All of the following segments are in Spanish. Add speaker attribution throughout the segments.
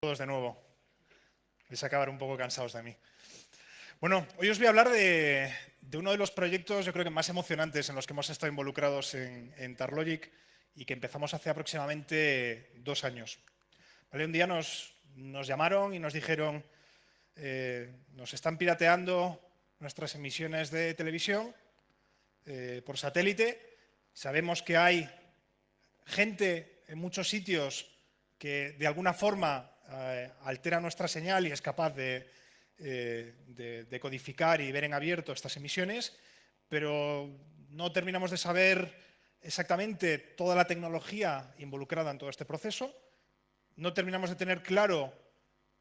Speaker 1: Todos de nuevo. Vais a acabar un poco cansados de mí. Bueno, hoy os voy a hablar de uno de los proyectos, yo creo que más emocionantes en los que hemos estado involucrados en Tarlogic y que empezamos hace aproximadamente 2 años. ¿Vale? Un día nos llamaron y nos dijeron, nos están pirateando nuestras emisiones de televisión por satélite. Sabemos que hay gente en muchos sitios que de alguna forma altera nuestra señal y es capaz de codificar y ver en abierto estas emisiones, pero no terminamos de saber exactamente toda la tecnología involucrada en todo este proceso. No terminamos de tener claro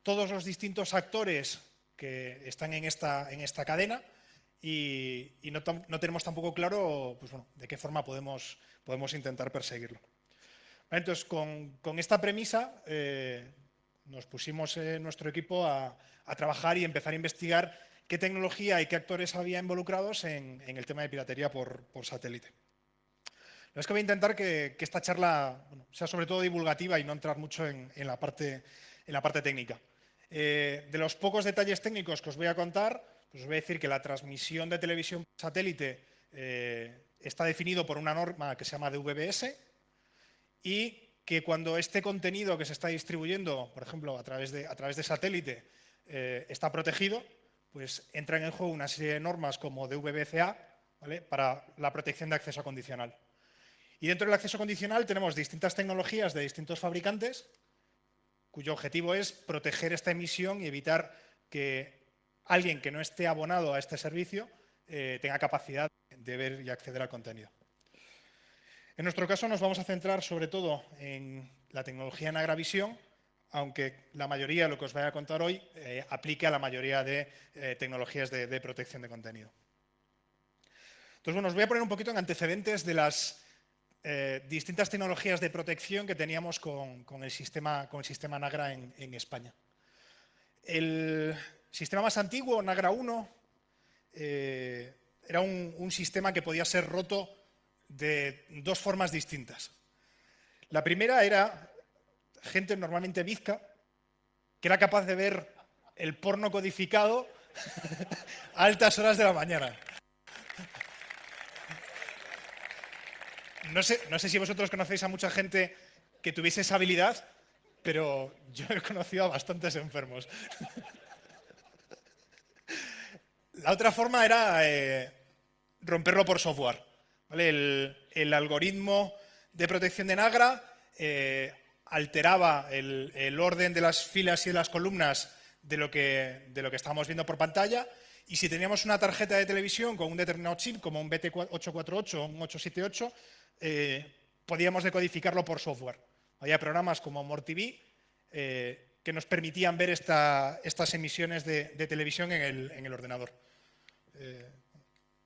Speaker 1: todos los distintos actores que están en esta cadena y no tenemos tampoco claro pues, bueno, de qué forma podemos intentar perseguirlo. Entonces, con esta premisa, nos pusimos en nuestro equipo a trabajar y empezar a investigar qué tecnología y qué actores había involucrados en el tema de piratería por satélite. Es que voy a intentar que esta charla sea sobre todo divulgativa y no entrar mucho en la parte técnica. De los pocos detalles técnicos que os voy a contar, pues os voy a decir que la transmisión de televisión por satélite está definido por una norma que se llama DVB-S y que cuando este contenido que se está distribuyendo, por ejemplo, a través de satélite, está protegido, pues entran en juego una serie de normas como DVB-CA, ¿vale?, para la protección de acceso condicional. Y dentro del acceso condicional tenemos distintas tecnologías de distintos fabricantes cuyo objetivo es proteger esta emisión y evitar que alguien que no esté abonado a este servicio tenga capacidad de ver y acceder al contenido. En nuestro caso nos vamos a centrar sobre todo en la tecnología Nagravisión, aunque la mayoría de lo que os voy a contar hoy aplique a la mayoría de tecnologías de protección de contenido. Entonces, bueno, os voy a poner un poquito en antecedentes de las distintas tecnologías de protección que teníamos con el sistema Nagra en España. El sistema más antiguo, Nagra 1, era un sistema que podía ser roto de 2 formas distintas. La primera era gente normalmente bizca que era capaz de ver el porno codificado a altas horas de la mañana. No sé si vosotros conocéis a mucha gente que tuviese esa habilidad, pero yo he conocido a bastantes enfermos. La otra forma era romperlo por software, ¿vale? El algoritmo de protección de Nagra alteraba el orden de las filas y de las columnas de lo que estábamos viendo por pantalla, y si teníamos una tarjeta de televisión con un determinado chip, como un BT848 o un 878, podíamos decodificarlo por software. Había programas como MorTV que nos permitían ver estas emisiones de televisión en el ordenador.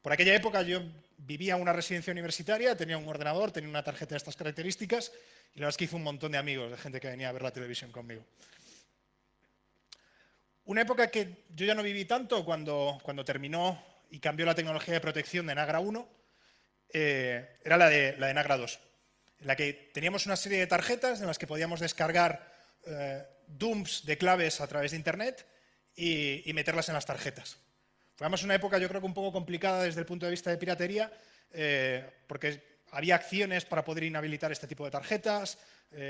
Speaker 1: Por aquella época yo vivía en una residencia universitaria, tenía un ordenador, tenía una tarjeta de estas características y la verdad es que hice un montón de amigos, de gente que venía a ver la televisión conmigo. Una época que yo ya no viví tanto cuando terminó y cambió la tecnología de protección de Nagra 1 era la de Nagra 2, en la que teníamos una serie de tarjetas en las que podíamos descargar dumps de claves a través de Internet y meterlas en las tarjetas. Fue además una época, yo creo que un poco complicada desde el punto de vista de piratería, porque había acciones para poder inhabilitar este tipo de tarjetas,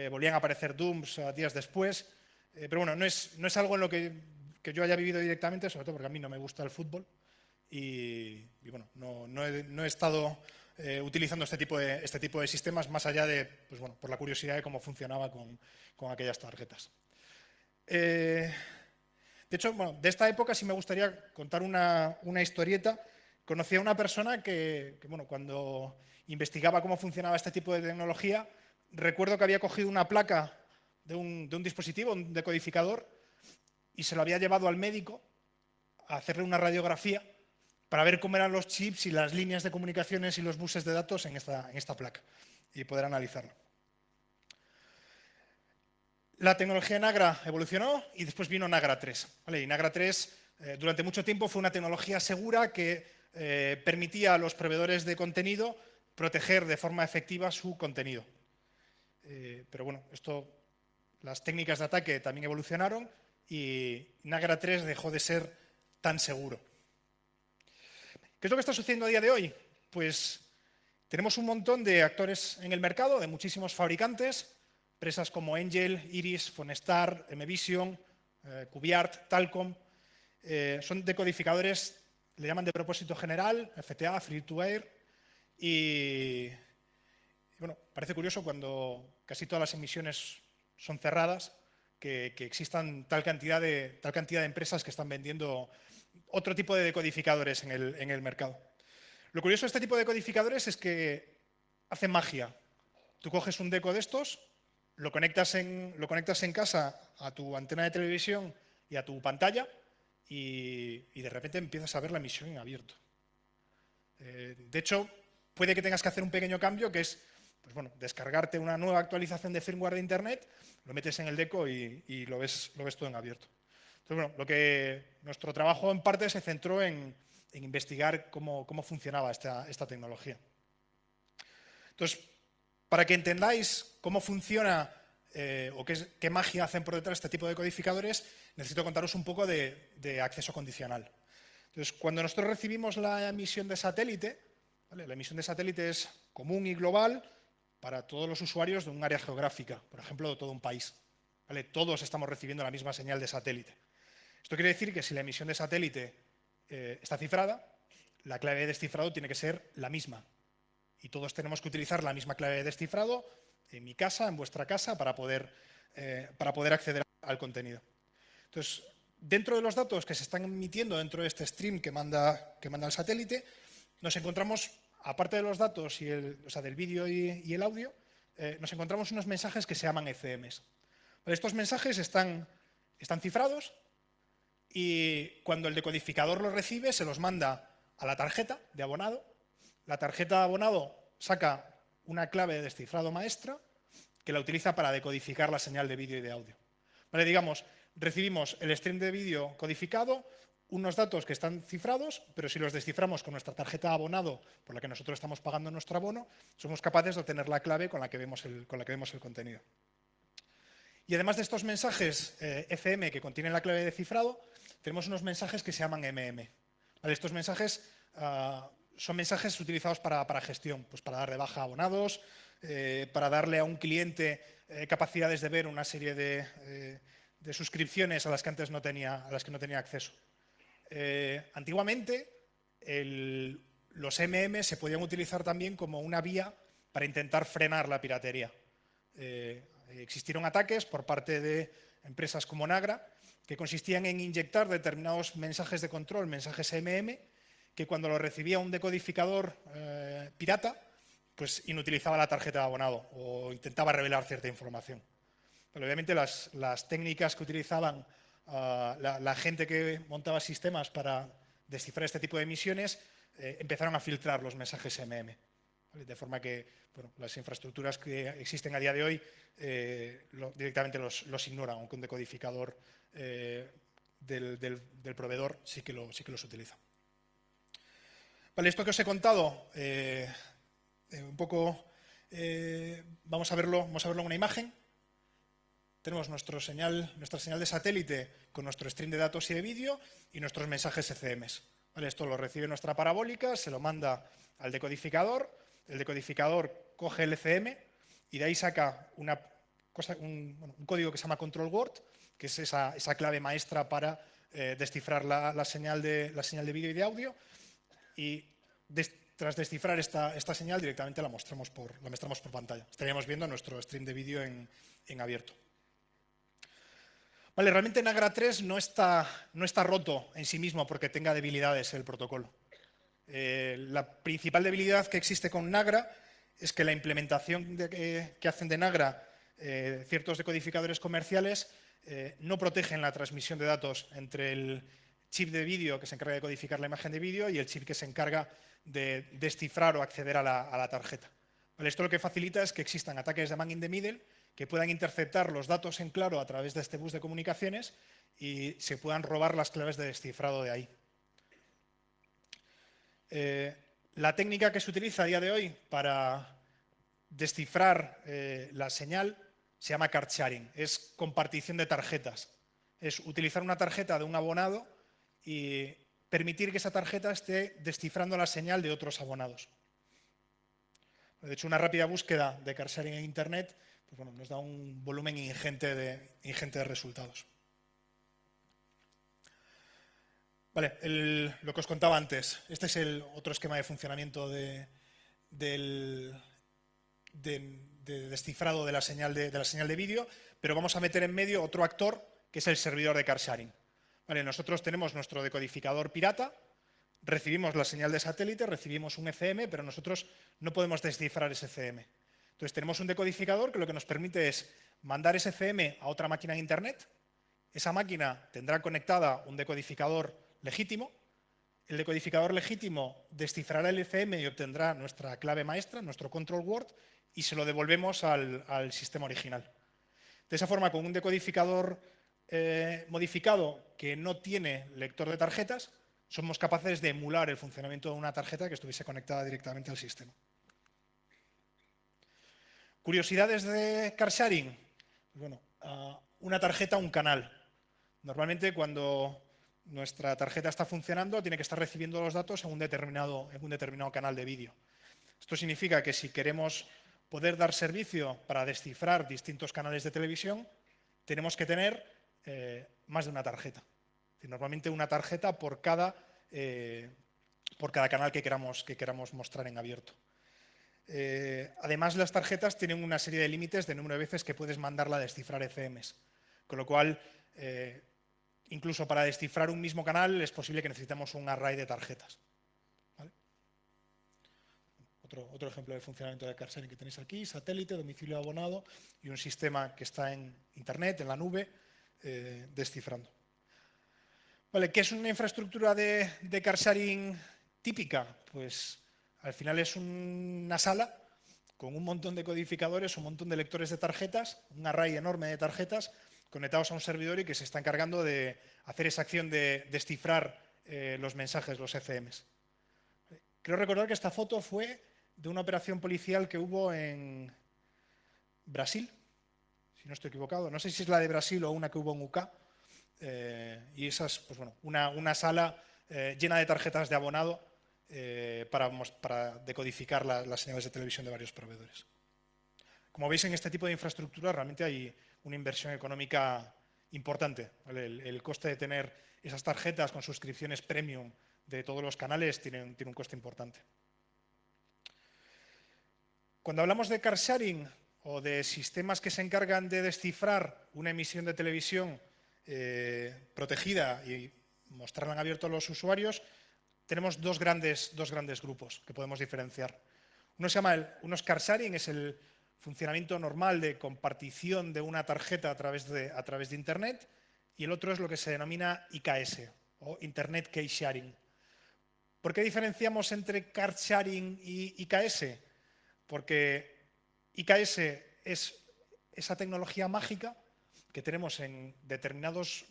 Speaker 1: volvían a aparecer dumps días después, pero bueno, no es algo en lo que yo haya vivido directamente, sobre todo porque a mí no me gusta el fútbol y bueno, no he estado utilizando este tipo de sistemas más allá de, pues bueno, por la curiosidad de cómo funcionaba con aquellas tarjetas. De hecho, bueno, de esta época sí me gustaría contar una historieta. Conocí a una persona que bueno, cuando investigaba cómo funcionaba este tipo de tecnología, recuerdo que había cogido una placa de un dispositivo, un decodificador, y se lo había llevado al médico a hacerle una radiografía para ver cómo eran los chips y las líneas de comunicaciones y los buses de datos en esta placa y poder analizarlo. La tecnología de Nagra evolucionó y después vino Nagra 3. ¿Vale? Y Nagra 3 durante mucho tiempo fue una tecnología segura que permitía a los proveedores de contenido proteger de forma efectiva su contenido. Pero bueno, esto las técnicas de ataque también evolucionaron y Nagra 3 dejó de ser tan seguro. ¿Qué es lo que está sucediendo a día de hoy? Pues tenemos un montón de actores en el mercado, de muchísimos fabricantes, empresas como Angel, Iris, Fonestar, Mvision, Cuviart, Talcom. Son decodificadores, le llaman de propósito general, FTA, Free to Air, y bueno, parece curioso cuando casi todas las emisiones son cerradas, que existan tal cantidad de empresas que están vendiendo otro tipo de decodificadores en el mercado. Lo curioso de este tipo de decodificadores es que hacen magia. Tú coges un deco de estos, lo conectas en casa a tu antena de televisión y a tu pantalla y de repente empiezas a ver la emisión en abierto. De hecho, puede que tengas que hacer un pequeño cambio, que es pues bueno, descargarte una nueva actualización de firmware de Internet, lo metes en el deco y lo ves todo en abierto. Entonces, bueno, nuestro trabajo en parte se centró en investigar cómo funcionaba esta tecnología. Entonces, para que entendáis cómo funciona o qué magia hacen por detrás este tipo de codificadores, necesito contaros un poco de acceso condicional. Entonces, cuando nosotros recibimos la emisión de satélite, ¿vale? La emisión de satélite es común y global para todos los usuarios de un área geográfica, por ejemplo, de todo un país. ¿Vale? Todos estamos recibiendo la misma señal de satélite. Esto quiere decir que si la emisión de satélite está cifrada, la clave de descifrado tiene que ser la misma. Y todos tenemos que utilizar la misma clave de descifrado en mi casa, en vuestra casa, para poder acceder al contenido. Entonces, dentro de los datos que se están emitiendo dentro de este stream que manda el satélite, nos encontramos, aparte de los datos del vídeo y el audio, nos encontramos unos mensajes que se llaman ECMs. Estos mensajes están cifrados y cuando el decodificador los recibe se los manda a la tarjeta de abonado. La tarjeta de abonado saca una clave de descifrado maestra que la utiliza para decodificar la señal de vídeo y de audio. Vale, digamos, recibimos el stream de vídeo codificado, unos datos que están cifrados, pero si los desciframos con nuestra tarjeta de abonado por la que nosotros estamos pagando nuestro abono, somos capaces de obtener la clave con la que vemos el contenido. Y además de estos mensajes ECM que contienen la clave de cifrado, tenemos unos mensajes que se llaman ¿Vale? Estos mensajes son mensajes utilizados para gestión, pues para dar de baja abonados, para darle a un cliente capacidades de ver una serie de suscripciones a las que antes no tenía acceso. Antiguamente, los se podían utilizar también como una vía para intentar frenar la piratería. Existieron ataques por parte de empresas como Nagra que consistían en inyectar determinados mensajes de control, mensajes que cuando lo recibía un decodificador pirata, pues inutilizaba la tarjeta de abonado o intentaba revelar cierta información. Pero obviamente las técnicas que utilizaban la gente que montaba sistemas para descifrar este tipo de emisiones empezaron a filtrar los mensajes ¿vale? De forma que bueno, las infraestructuras que existen a día de hoy directamente los ignoran, aunque un decodificador del proveedor sí que los utiliza. Vale, esto que os he contado, un poco, vamos a verlo en una imagen. Tenemos nuestra señal de satélite con nuestro stream de datos y de vídeo y nuestros mensajes ECMs. ¿Vale? Esto lo recibe nuestra parabólica, se lo manda al decodificador, el decodificador coge el ECM y de ahí saca un código que se llama control word, que es esa clave maestra para descifrar la señal de vídeo y de audio, y tras descifrar esta señal directamente la mostramos por pantalla. Estaríamos viendo nuestro stream de vídeo en abierto. Vale, realmente Nagra 3 no está roto en sí mismo porque tenga debilidades el protocolo. La principal debilidad que existe con Nagra es que la implementación que hacen de Nagra ciertos decodificadores comerciales no protegen la transmisión de datos entre el chip de vídeo que se encarga de codificar la imagen de vídeo y el chip que se encarga de descifrar o acceder a la tarjeta. Vale, esto lo que facilita es que existan ataques de man in the middle que puedan interceptar los datos en claro a través de este bus de comunicaciones y se puedan robar las claves de descifrado de ahí. La técnica que se utiliza a día de hoy para descifrar la señal se llama card sharing, es compartición de tarjetas. Es utilizar una tarjeta de un abonado y permitir que esa tarjeta esté descifrando la señal de otros abonados. De hecho, una rápida búsqueda de card sharing en Internet pues bueno, nos da un volumen ingente de resultados. Vale, lo que os contaba antes. Este es el otro esquema de funcionamiento de descifrado de la señal de vídeo, pero vamos a meter en medio otro actor que es el servidor de card sharing. Vale, nosotros tenemos nuestro decodificador pirata, recibimos la señal de satélite, recibimos un ECM, pero nosotros no podemos descifrar ese ECM. Entonces tenemos un decodificador que lo que nos permite es mandar ese ECM a otra máquina en Internet. Esa máquina tendrá conectada un decodificador legítimo. El decodificador legítimo descifrará el ECM y obtendrá nuestra clave maestra, nuestro control word, y se lo devolvemos al sistema original. De esa forma, con un decodificador modificado que no tiene lector de tarjetas, somos capaces de emular el funcionamiento de una tarjeta que estuviese conectada directamente al sistema. ¿Curiosidades de card sharing? Bueno, una tarjeta, un canal. Normalmente cuando nuestra tarjeta está funcionando tiene que estar recibiendo los datos en un determinado canal de vídeo. Esto significa que si queremos poder dar servicio para descifrar distintos canales de televisión, tenemos que tener más de una tarjeta. Normalmente una tarjeta por cada canal que queramos mostrar en abierto. Además, las tarjetas tienen una serie de límites de número de veces que puedes mandarla a descifrar ECMs, con lo cual incluso para descifrar un mismo canal es posible que necesitemos un array de tarjetas. ¿Vale? Otro ejemplo de funcionamiento de card sharing que tenéis aquí: satélite, domicilio abonado y un sistema que está en Internet, en la nube, descifrando. Vale, ¿qué es una infraestructura de card sharing típica? Pues al final es una sala con un montón de codificadores, un montón de lectores de tarjetas, un array enorme de tarjetas conectados a un servidor y que se está encargando de hacer esa acción de descifrar los mensajes, los ECMs. Creo recordar que esta foto fue de una operación policial que hubo en Brasil, si no estoy equivocado. No sé si es la de Brasil o una que hubo en UK. Y esa es pues bueno, una sala llena de tarjetas de abonado para decodificar las señales de televisión de varios proveedores. Como veis, en este tipo de infraestructura realmente hay una inversión económica importante. ¿Vale? El coste de tener esas tarjetas con suscripciones premium de todos los canales tiene un coste importante. Cuando hablamos de card sharing o de sistemas que se encargan de descifrar una emisión de televisión protegida y mostrarla en abierto a los usuarios, tenemos dos grandes grupos que podemos diferenciar. Uno es card sharing, es el funcionamiento normal de compartición de una tarjeta a través de Internet, y el otro es lo que se denomina IKS, o Internet Key Sharing. ¿Por qué diferenciamos entre card sharing y IKS? Porque IKS es esa tecnología mágica que tenemos en determinados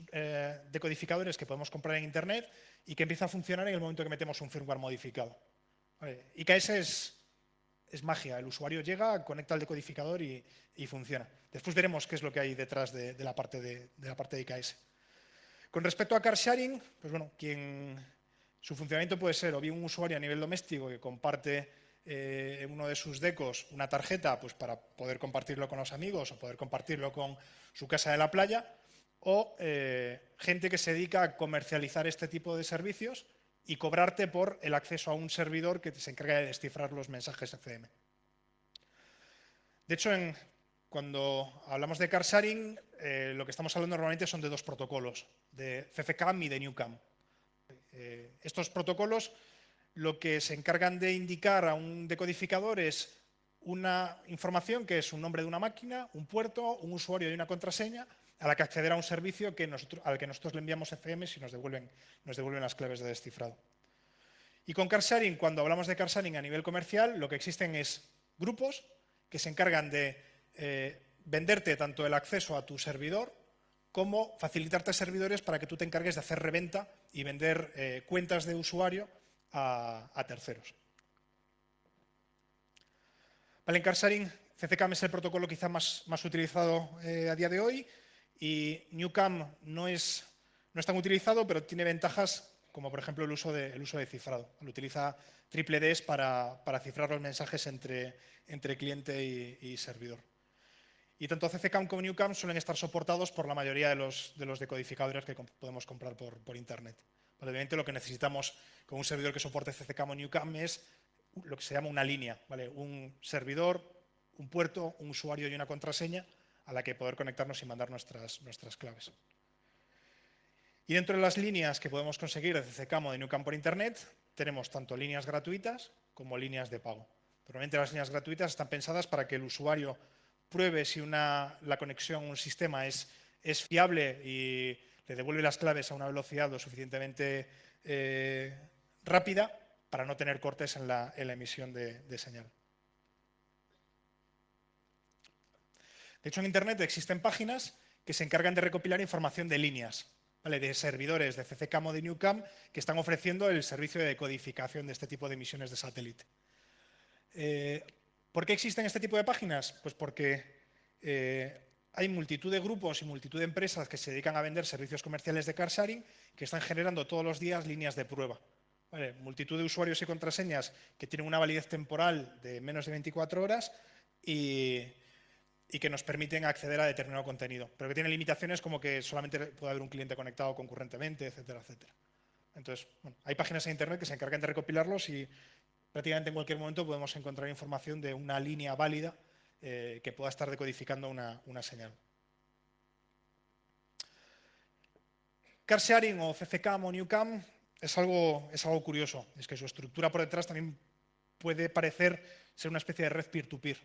Speaker 1: decodificadores que podemos comprar en Internet y que empieza a funcionar en el momento que metemos un firmware modificado. Vale. IKS es magia. El usuario llega, conecta el decodificador y funciona. Después veremos qué es lo que hay detrás de la parte de IKS. Con respecto a card sharing, pues bueno, su funcionamiento puede ser o bien un usuario a nivel doméstico que comparte en uno de sus decos una tarjeta pues para poder compartirlo con los amigos o poder compartirlo con su casa de la playa, o gente que se dedica a comercializar este tipo de servicios y cobrarte por el acceso a un servidor que se encarga de descifrar los mensajes ECM. De hecho, cuando hablamos de card sharing, lo que estamos hablando normalmente son de dos protocolos, de CCCAM y de NewCAM. Estos protocolos lo que se encargan de indicar a un decodificador es una información que es un nombre de una máquina, un puerto, un usuario y una contraseña a la que acceder a un servicio al que nosotros le enviamos ECMs y nos devuelven las claves de descifrado. Y con card sharing, cuando hablamos de card sharing a nivel comercial, lo que existen es grupos que se encargan de venderte tanto el acceso a tu servidor como facilitarte servidores para que tú te encargues de hacer reventa y vender cuentas de usuario a terceros. Vale, en card sharing CCCAM es el protocolo quizá más utilizado a día de hoy y NewCAM no es tan utilizado, pero tiene ventajas como, por ejemplo, el uso de cifrado. Lo utiliza TripleDES para cifrar los mensajes entre cliente y servidor. Y tanto CCCAM como NewCAM suelen estar soportados por la mayoría de los decodificadores que podemos comprar por Internet. Obviamente lo que necesitamos con un servidor que soporte CCCAM o NewCAM es lo que se llama una línea, ¿vale? Un servidor, un puerto, un usuario y una contraseña a la que poder conectarnos y mandar nuestras claves. Y dentro de las líneas que podemos conseguir de CCCAM o de NewCAM por Internet, tenemos tanto líneas gratuitas como líneas de pago. Normalmente las líneas gratuitas están pensadas para que el usuario pruebe si la conexión a un sistema es fiable y le devuelve las claves a una velocidad lo suficientemente rápida para no tener cortes en la emisión de señal. De hecho, en Internet existen páginas que se encargan de recopilar información de líneas, ¿vale? De servidores de CCCAM o de NewCAM que están ofreciendo el servicio de decodificación de este tipo de emisiones de satélite. ¿Por qué existen este tipo de páginas? Pues porque hay multitud de grupos y multitud de empresas que se dedican a vender servicios comerciales de car sharing que están generando todos los días líneas de prueba. ¿Vale? Multitud de usuarios y contraseñas que tienen una validez temporal de menos de 24 horas y que nos permiten acceder a determinado contenido, pero que tienen limitaciones como que solamente puede haber un cliente conectado concurrentemente, etcétera, etcétera. Entonces, bueno, hay páginas en Internet que se encargan de recopilarlos y prácticamente en cualquier momento podemos encontrar información de una línea válida que pueda estar decodificando una señal. Car sharing o CCCAM o NewCAM es algo curioso. Es que su estructura por detrás también puede parecer ser una especie de red peer-to-peer.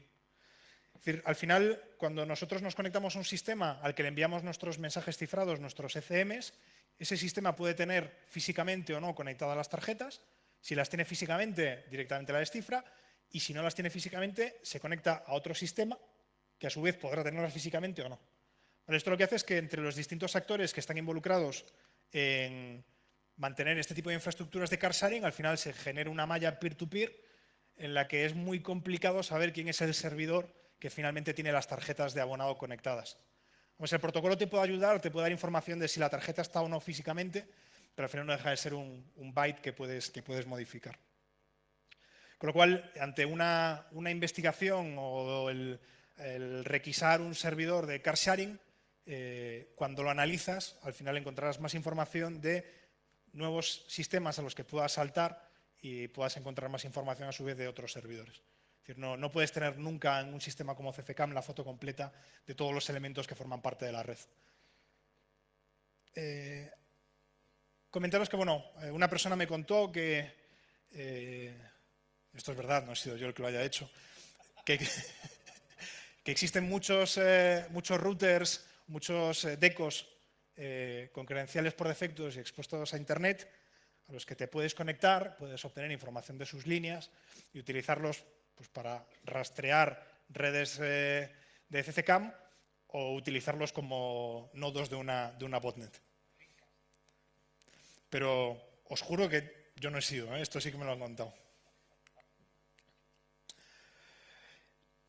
Speaker 1: Es decir, al final, cuando nosotros nos conectamos a un sistema al que le enviamos nuestros mensajes cifrados, nuestros ECMs, ese sistema puede tener físicamente o no conectadas las tarjetas. Si las tiene físicamente, directamente la descifra, y si no las tiene físicamente, se conecta a otro sistema que a su vez podrá tenerlas físicamente o no. Bueno, esto lo que hace es que entre los distintos actores que están involucrados en mantener este tipo de infraestructuras de car sharing, al final se genera una malla peer-to-peer en la que es muy complicado saber quién es el servidor que finalmente tiene las tarjetas de abonado conectadas. Pues el protocolo te puede ayudar, te puede dar información de si la tarjeta está o no físicamente, pero al final no deja de ser un byte que puedes modificar. Con lo cual, ante una investigación o el requisar un servidor de car sharing, cuando lo analizas, al final encontrarás más información de nuevos sistemas a los que puedas saltar y puedas encontrar más información a su vez de otros servidores. Es decir, no puedes tener nunca en un sistema como CCCAM la foto completa de todos los elementos que forman parte de la red. Comentaros que, bueno, una persona me contó que, esto es verdad, no he sido yo el que lo haya hecho, que existen muchos routers, muchos DECOs con credenciales por defectos y expuestos a Internet, a los que te puedes conectar, puedes obtener información de sus líneas y utilizarlos pues, para rastrear redes de CCCAM o utilizarlos como nodos de una botnet. Pero os juro que yo no he sido, esto sí que me lo han contado.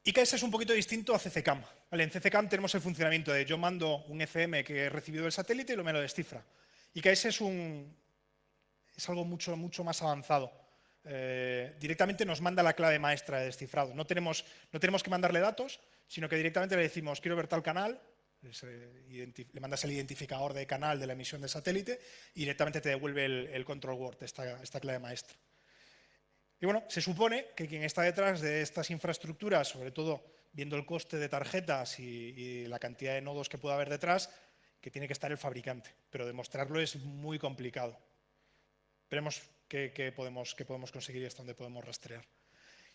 Speaker 1: IKS es un poquito distinto a CCCAM. ¿Vale? En CCCAM tenemos el funcionamiento de yo mando un ECM que he recibido del satélite y me lo descifra. IKS es algo mucho más avanzado. Directamente nos manda la clave maestra de descifrado. No tenemos que mandarle datos, sino que directamente le decimos quiero ver tal canal, le mandas el identificador de canal de la emisión de satélite y directamente te devuelve el control word, esta clave maestra. Y bueno, se supone que quien está detrás de estas infraestructuras, sobre todo viendo el coste de tarjetas y la cantidad de nodos que pueda haber detrás, que tiene que estar el fabricante, pero demostrarlo es muy complicado. Veremos qué podemos conseguir y hasta dónde podemos rastrear.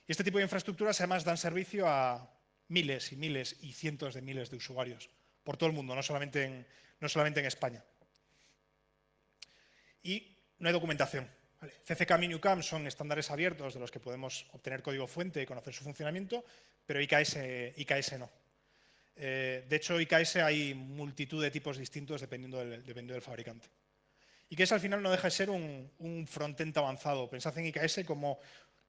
Speaker 1: Y este tipo de infraestructuras además dan servicio a miles y miles y cientos de miles de usuarios por todo el mundo, no solamente en España. Y no hay documentación. Vale. CCCAM y NewCAM son estándares abiertos de los que podemos obtener código fuente y conocer su funcionamiento, pero IKS no. De hecho, IKS hay multitud de tipos distintos dependiendo del fabricante. IKS al final no deja de ser un frontend avanzado. Pensad en IKS como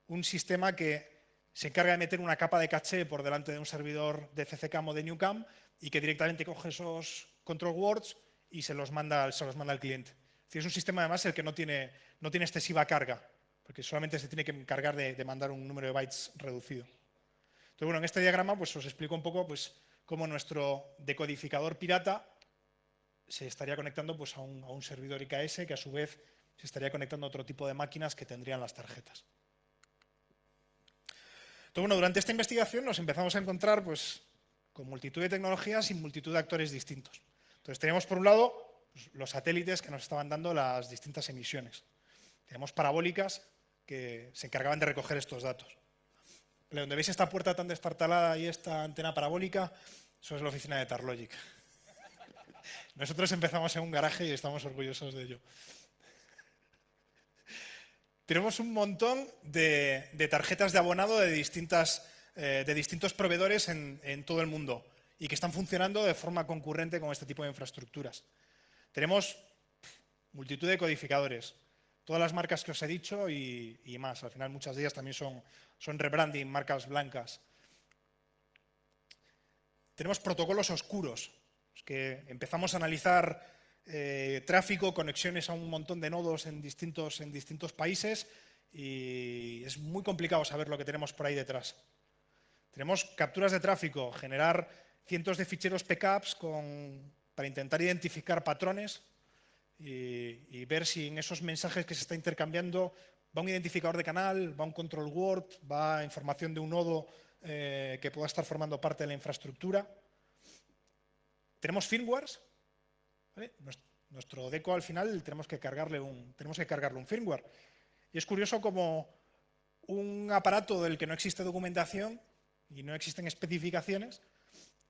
Speaker 1: un sistema que se encarga de meter una capa de caché por delante de un servidor de CCCAM o de Newcam y que directamente coge esos control words y se los manda al cliente. Es decir, es un sistema además el que no tiene excesiva carga, porque solamente se tiene que encargar de mandar un número de bytes reducido. Entonces, bueno, en este diagrama pues, os explico un poco pues, cómo nuestro decodificador pirata se estaría conectando pues, a un servidor IKS que a su vez se estaría conectando a otro tipo de máquinas que tendrían las tarjetas. Entonces, bueno, durante esta investigación nos empezamos a encontrar pues, con multitud de tecnologías y multitud de actores distintos. Entonces, teníamos por un lado pues, los satélites que nos estaban dando las distintas emisiones. Teníamos parabólicas que se encargaban de recoger estos datos. Donde veis esta puerta tan destartalada y esta antena parabólica, eso es la oficina de Tarlogic. Nosotros empezamos en un garaje y estamos orgullosos de ello. Tenemos un montón de tarjetas de abonado de distintos proveedores en todo el mundo y que están funcionando de forma concurrente con este tipo de infraestructuras. Tenemos multitud de codificadores, todas las marcas que os he dicho y más. Al final muchas de ellas también son rebranding, marcas blancas. Tenemos protocolos oscuros, que empezamos a analizar tráfico, conexiones a un montón de nodos en distintos países y es muy complicado saber lo que tenemos por ahí detrás. Tenemos capturas de tráfico, generar cientos de ficheros PCAPs para intentar identificar patrones y ver si en esos mensajes que se está intercambiando va un identificador de canal, va un control word, va información de un nodo que pueda estar formando parte de la infraestructura. Tenemos firmwares. ¿Vale? Nuestro deco al final tenemos que cargarle un firmware. Y es curioso como un aparato del que no existe documentación y no existen especificaciones,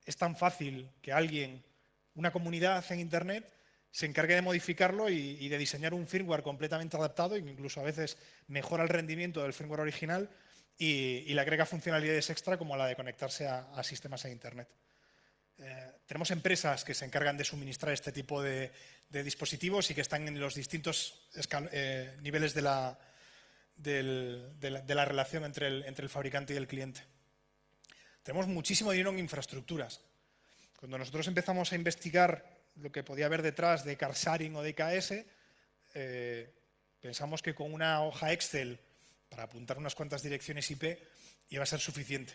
Speaker 1: es tan fácil que alguien, una comunidad en Internet, se encargue de modificarlo y de diseñar un firmware completamente adaptado, e incluso a veces mejora el rendimiento del firmware original y le agrega funcionalidades extra como la de conectarse a sistemas en Internet. Tenemos empresas que se encargan de suministrar este tipo de dispositivos y que están en los distintos niveles de la relación entre el fabricante y el cliente. Tenemos muchísimo dinero en infraestructuras. Cuando nosotros empezamos a investigar lo que podía haber detrás de car sharing o de IKS, pensamos que con una hoja Excel para apuntar unas cuantas direcciones IP iba a ser suficiente.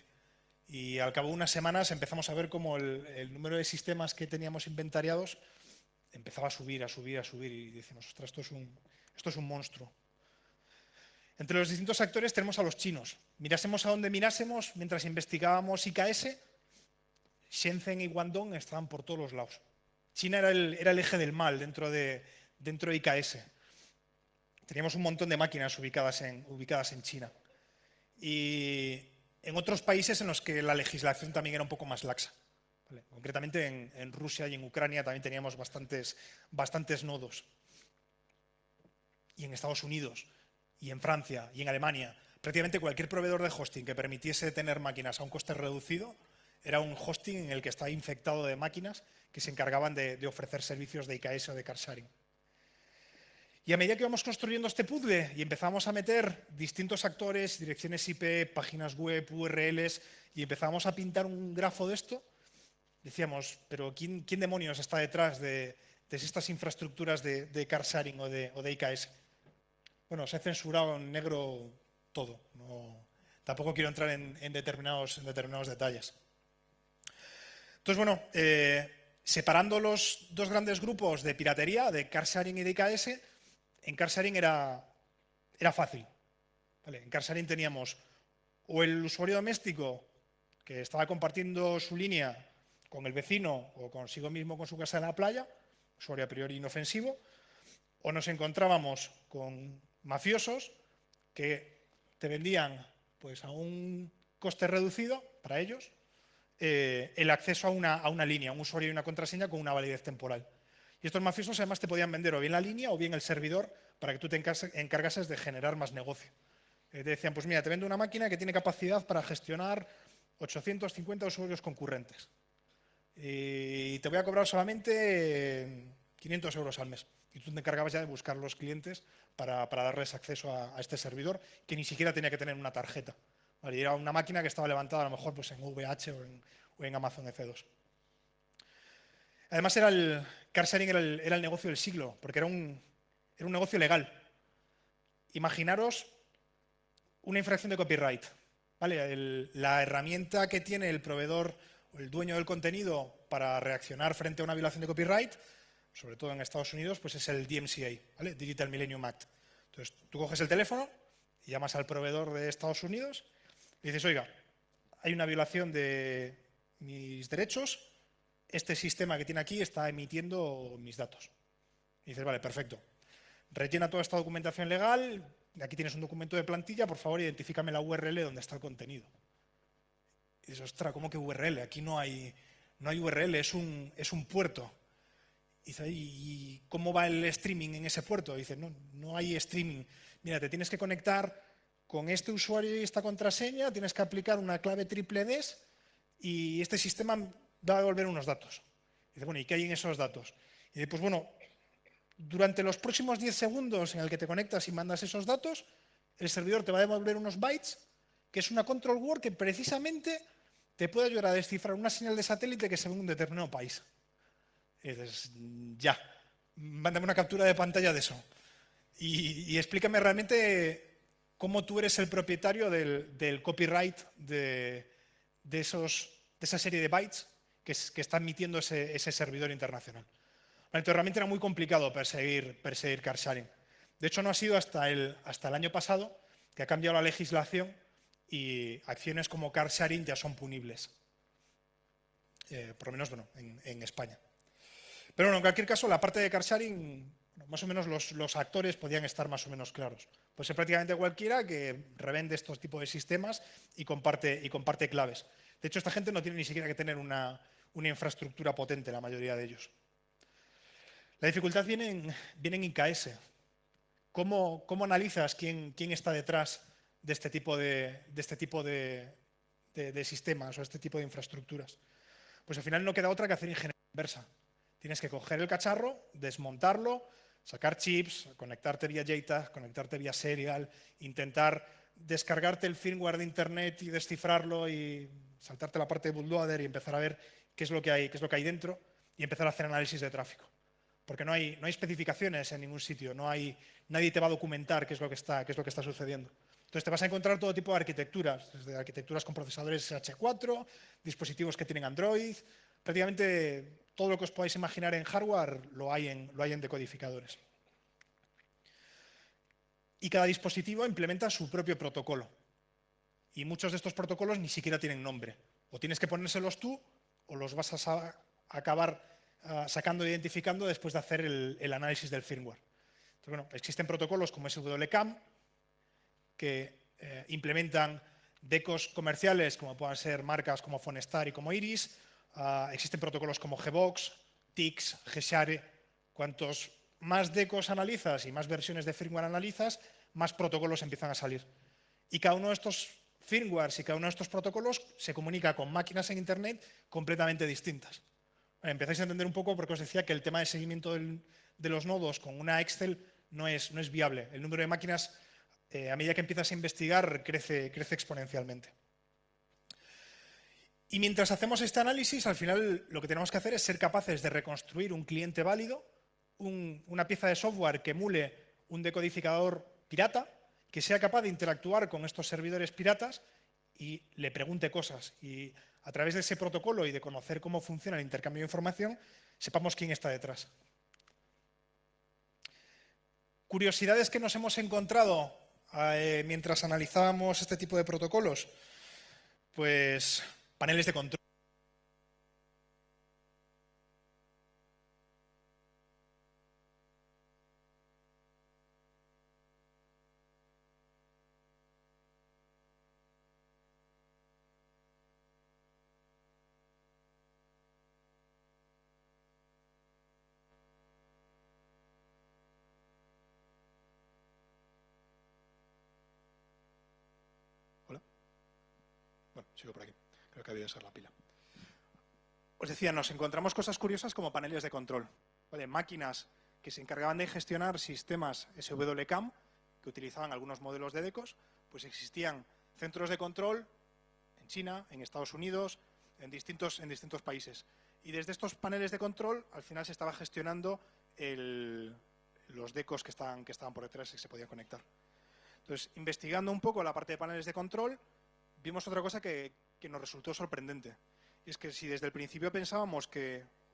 Speaker 1: Y al cabo de unas semanas empezamos a ver cómo el número de sistemas que teníamos inventariados empezaba a subir y decimos, ostras, esto es un monstruo. Entre los distintos actores tenemos a los chinos. Mirásemos a donde mirásemos, mientras investigábamos IKS, Shenzhen y Guangdong estaban por todos los lados. China era el eje del mal dentro de IKS. Teníamos un montón de máquinas ubicadas en China. Y en otros países en los que la legislación también era un poco más laxa. ¿Vale? Concretamente en Rusia y en Ucrania también teníamos bastantes nodos. Y en Estados Unidos, y en Francia, y en Alemania. Prácticamente cualquier proveedor de hosting que permitiese tener máquinas a un coste reducido era un hosting en el que estaba infectado de máquinas que se encargaban de ofrecer servicios de IKS o de car sharing. Y a medida que íbamos construyendo este puzzle y empezamos a meter distintos actores, direcciones IP, páginas web, URLs, y empezamos a pintar un grafo de esto, decíamos, pero ¿quién demonios está detrás de estas infraestructuras de car sharing o de IKS? Bueno, se ha censurado en negro todo. Tampoco quiero entrar en determinados detalles. Entonces, bueno, separando los dos grandes grupos de piratería, de car sharing y de IKS, en car sharing era fácil. ¿Vale? En car sharing teníamos o el usuario doméstico que estaba compartiendo su línea con el vecino o consigo mismo con su casa en la playa, usuario a priori inofensivo, o nos encontrábamos con mafiosos que te vendían pues, a un coste reducido para ellos el acceso a una línea, un usuario y una contraseña con una validez temporal. Y estos mafiosos además te podían vender o bien la línea o bien el servidor para que tú te encargases de generar más negocio. Te decían, pues mira, te vendo una máquina que tiene capacidad para gestionar 850 usuarios concurrentes. Y te voy a cobrar solamente 500 euros al mes. Y tú te encargabas ya de buscar los clientes para darles acceso a este servidor, que ni siquiera tenía que tener una tarjeta. ¿vale? Y era una máquina que estaba levantada a lo mejor pues, en VH o en Amazon EC2. Además, car sharing era el negocio del siglo, porque era un negocio legal. Imaginaros una infracción de copyright. ¿Vale? La herramienta que tiene el proveedor o el dueño del contenido para reaccionar frente a una violación de copyright, sobre todo en Estados Unidos, pues es el DMCA, ¿vale? Digital Millennium Act. Entonces, tú coges el teléfono y llamas al proveedor de Estados Unidos y dices, oiga, hay una violación de mis derechos, este sistema que tiene aquí está emitiendo mis datos. Y dices, vale, perfecto. Rellena toda esta documentación legal, aquí tienes un documento de plantilla, por favor, identifícame la URL donde está el contenido. Y dices, ostras, ¿cómo que URL? Aquí no hay URL, es un puerto. Y dice, ¿y cómo va el streaming en ese puerto? Y dice, no hay streaming. Mira, te tienes que conectar con este usuario y esta contraseña, tienes que aplicar una clave triple DES y este sistema va a devolver unos datos. Y dice, bueno, ¿y qué hay en esos datos? Y dice, pues bueno, durante los próximos 10 segundos en el que te conectas y mandas esos datos, el servidor te va a devolver unos bytes, que es una control word que precisamente te puede ayudar a descifrar una señal de satélite que se ve en un determinado país. Y dices, ya, mándame una captura de pantalla de eso. Y explícame realmente cómo tú eres el propietario del copyright de esa serie de bytes que está emitiendo ese servidor internacional. Entonces, realmente era muy complicado perseguir car sharing. De hecho, no ha sido hasta el año pasado que ha cambiado la legislación y acciones como car sharing ya son punibles. Por lo menos, bueno, en España. Pero bueno, en cualquier caso, la parte de car sharing, más o menos los actores podían estar más o menos claros. Pues prácticamente cualquiera que revende estos tipos de sistemas y comparte claves. De hecho, esta gente no tiene ni siquiera que tener una infraestructura potente, la mayoría de ellos. La dificultad viene en IKS. ¿Cómo analizas quién está detrás de este tipo de sistemas o este tipo de infraestructuras? Pues al final no queda otra que hacer ingeniería inversa. Tienes que coger el cacharro, desmontarlo, sacar chips, conectarte vía JTAG, conectarte vía Serial, intentar descargarte el firmware de Internet y descifrarlo y saltarte la parte de bootloader y empezar a ver qué es lo que hay dentro y empezar a hacer análisis de tráfico. Porque no hay especificaciones en ningún sitio, nadie te va a documentar qué es lo que está sucediendo. Entonces te vas a encontrar todo tipo de arquitecturas, desde arquitecturas con procesadores SH4, dispositivos que tienen Android, prácticamente todo lo que os podáis imaginar en hardware lo hay en decodificadores. Y cada dispositivo implementa su propio protocolo. Y muchos de estos protocolos ni siquiera tienen nombre. O tienes que ponérselos tú o los vas a acabar sacando e identificando después de hacer el análisis del firmware. Entonces, bueno, existen protocolos como SWCAM que implementan decos comerciales como puedan ser marcas como Phonestar y como Iris. Existen protocolos como Gbox, TIX, Gshare. Cuantos más decos analizas y más versiones de firmware analizas, más protocolos empiezan a salir. Y cada uno de estos firmwares y cada uno de estos protocolos se comunica con máquinas en Internet completamente distintas. Empezáis a entender un poco porque os decía que el tema de seguimiento de los nodos con una Excel no es viable. El número de máquinas, a medida que empiezas a investigar, crece exponencialmente. Y mientras hacemos este análisis, al final lo que tenemos que hacer es ser capaces de reconstruir un cliente válido, una pieza de software que emule un decodificador pirata, que sea capaz de interactuar con estos servidores piratas y le pregunte cosas. Y a través de ese protocolo y de conocer cómo funciona el intercambio de información, sepamos quién está detrás. Curiosidades que nos hemos encontrado mientras analizábamos este tipo de protocolos. Pues paneles de control. Hola. Bueno, sigo por aquí. Creo que ha debido ser la pila. Os decía, nos encontramos cosas curiosas como paneles de control. ¿Vale? Máquinas que se encargaban de gestionar sistemas SWCAM, que utilizaban algunos modelos de decos, pues existían centros de control en China, en Estados Unidos, en distintos países. Y desde estos paneles de control, al final se estaba gestionando los decos que estaban por detrás y se podían conectar. Entonces, investigando un poco la parte de paneles de control, vimos otra cosa que nos resultó sorprendente. Y es que si desde el principio pensábamos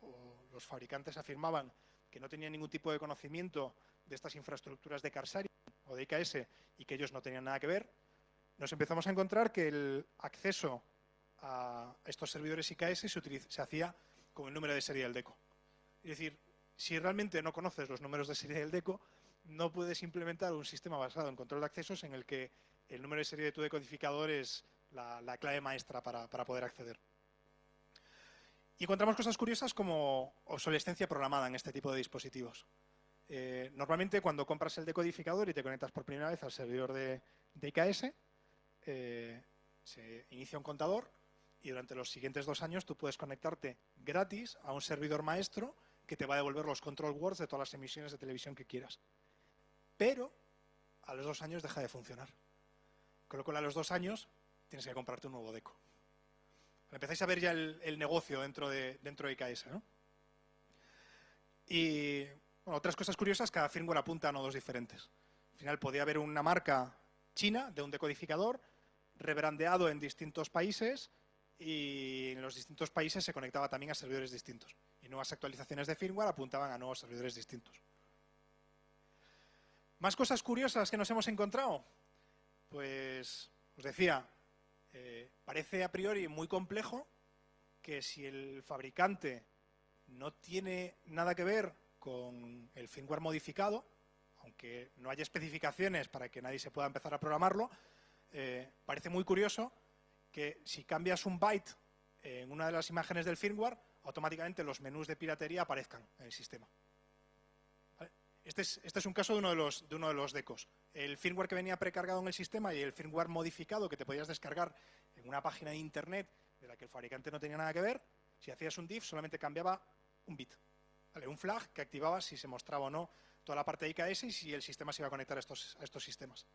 Speaker 1: o los fabricantes afirmaban que no tenían ningún tipo de conocimiento de estas infraestructuras de car sharing o de IKS y que ellos no tenían nada que ver, nos empezamos a encontrar que el acceso a estos servidores IKS se hacía con el número de serie del deco. Es decir, si realmente no conoces los números de serie del deco, no puedes implementar un sistema basado en control de accesos en el que el número de serie de tu decodificador es la clave maestra para poder acceder. Y encontramos cosas curiosas como obsolescencia programada en este tipo de dispositivos. Normalmente cuando compras el decodificador y te conectas por primera vez al servidor de IKS, se inicia un contador y durante los siguientes 2 años tú puedes conectarte gratis a un servidor maestro que te va a devolver los control words de todas las emisiones de televisión que quieras. Pero a los 2 años deja de funcionar. Con lo cual a los 2 años tienes que comprarte un nuevo deco. Empezáis a ver ya el negocio dentro de IKS, ¿no? Y bueno, otras cosas curiosas, cada firmware apunta a nodos diferentes. Al final podía haber una marca china de un decodificador rebrandeado en distintos países y en los distintos países se conectaba también a servidores distintos. Y nuevas actualizaciones de firmware apuntaban a nuevos servidores distintos. ¿Más cosas curiosas que nos hemos encontrado? Pues, os decía, parece a priori muy complejo que si el fabricante no tiene nada que ver con el firmware modificado, aunque no haya especificaciones para que nadie se pueda empezar a programarlo, parece muy curioso que si cambias un byte en una de las imágenes del firmware, automáticamente los menús de piratería aparezcan en el sistema. ¿Vale? Este es un caso de uno de los decos. El firmware que venía precargado en el sistema y el firmware modificado que te podías descargar en una página de internet de la que el fabricante no tenía nada que ver, si hacías un diff solamente cambiaba un bit. ¿Vale? Un flag que activaba si se mostraba o no toda la parte de IKS y si el sistema se iba a conectar a estos sistemas.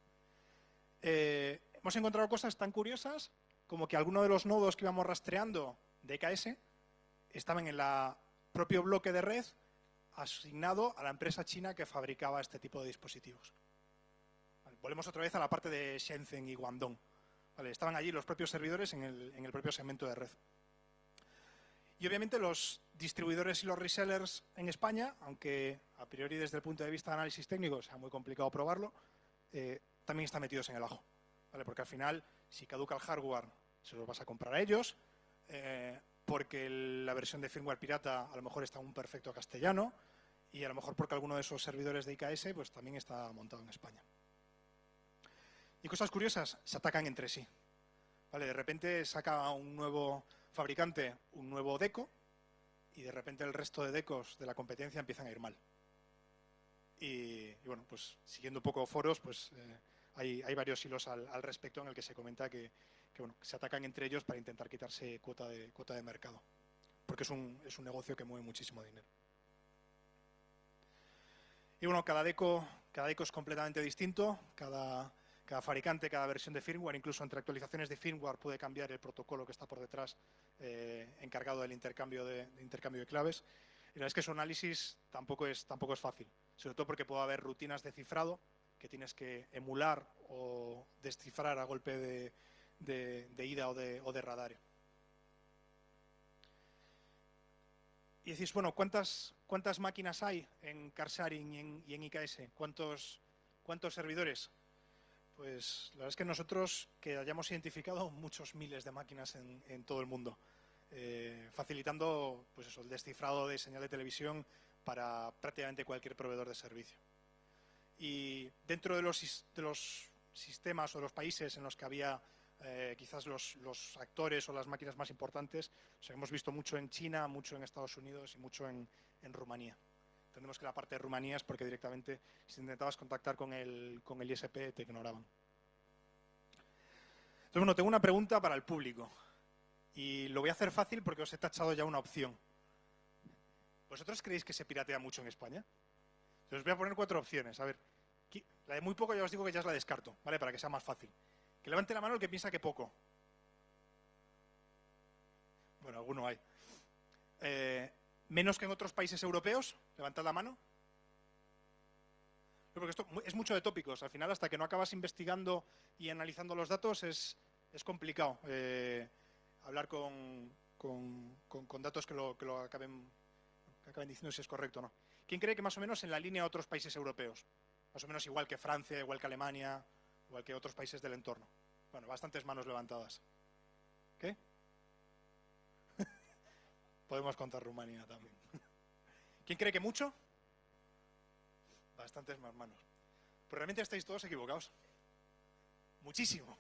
Speaker 1: Hemos encontrado cosas tan curiosas como que algunos de los nodos que íbamos rastreando de IKS estaban en el propio bloque de red asignado a la empresa china que fabricaba este tipo de dispositivos. Vale, volvemos otra vez a la parte de Shenzhen y Guangdong. Vale, estaban allí los propios servidores en el propio segmento de red. Y obviamente los distribuidores y los resellers en España, aunque a priori desde el punto de vista de análisis técnico sea muy complicado probarlo, también están metidos en el ajo. ¿Vale? Porque al final, si caduca el hardware, se los vas a comprar a ellos, porque la versión de firmware pirata a lo mejor está en un perfecto castellano y a lo mejor porque alguno de esos servidores de IKS pues, también está montado en España. Y cosas curiosas, se atacan entre sí. ¿Vale? De repente saca un nuevo fabricante un nuevo deco y de repente el resto de decos de la competencia empiezan a ir mal. Y bueno, pues siguiendo un poco foros, pues hay varios hilos al respecto en el que se comenta que bueno, se atacan entre ellos para intentar quitarse cuota de mercado. Porque es un negocio que mueve muchísimo dinero. Y bueno, cada deco es completamente distinto, cada fabricante, cada versión de firmware, incluso entre actualizaciones de firmware puede cambiar el protocolo que está por detrás encargado del intercambio de claves. Y la verdad es que su análisis tampoco es fácil, sobre todo porque puede haber rutinas de cifrado que tienes que emular o descifrar a golpe de ida o de radar. Y decís, bueno, ¿cuántas máquinas hay en car sharing y en IKS? ¿Cuántos servidores? Pues la verdad es que nosotros que hayamos identificado muchos miles de máquinas en todo el mundo, facilitando pues eso, el descifrado de señal de televisión para prácticamente cualquier proveedor de servicio. Y dentro de los sistemas o los países en los que había quizás los actores o las máquinas más importantes, o sea, hemos visto mucho en China, mucho en Estados Unidos y mucho en Rumanía. Entendemos que la parte de Rumanía es porque directamente si intentabas contactar con el ISP te ignoraban. Entonces, bueno, tengo una pregunta para el público y lo voy a hacer fácil porque os he tachado ya una opción. ¿Vosotros creéis que se piratea mucho en España? Os voy a poner 4 opciones. A ver, la de muy poco ya os digo que ya os la descarto, ¿vale? Para que sea más fácil. Que levante la mano el que piensa que poco. Bueno, alguno hay. ¿Menos que en otros países europeos? Levantad la mano. Porque esto es mucho de tópicos. Al final, hasta que no acabas investigando y analizando los datos, es complicado hablar con datos que lo acaben diciendo si es correcto o no. ¿Quién cree que más o menos en la línea de otros países europeos? Más o menos igual que Francia, igual que Alemania, igual que otros países del entorno. Bueno, bastantes manos levantadas. ¿Qué? Podemos contar Rumanía también. ¿Quién cree que mucho? Bastantes más manos. Pero realmente estáis todos equivocados. Muchísimo.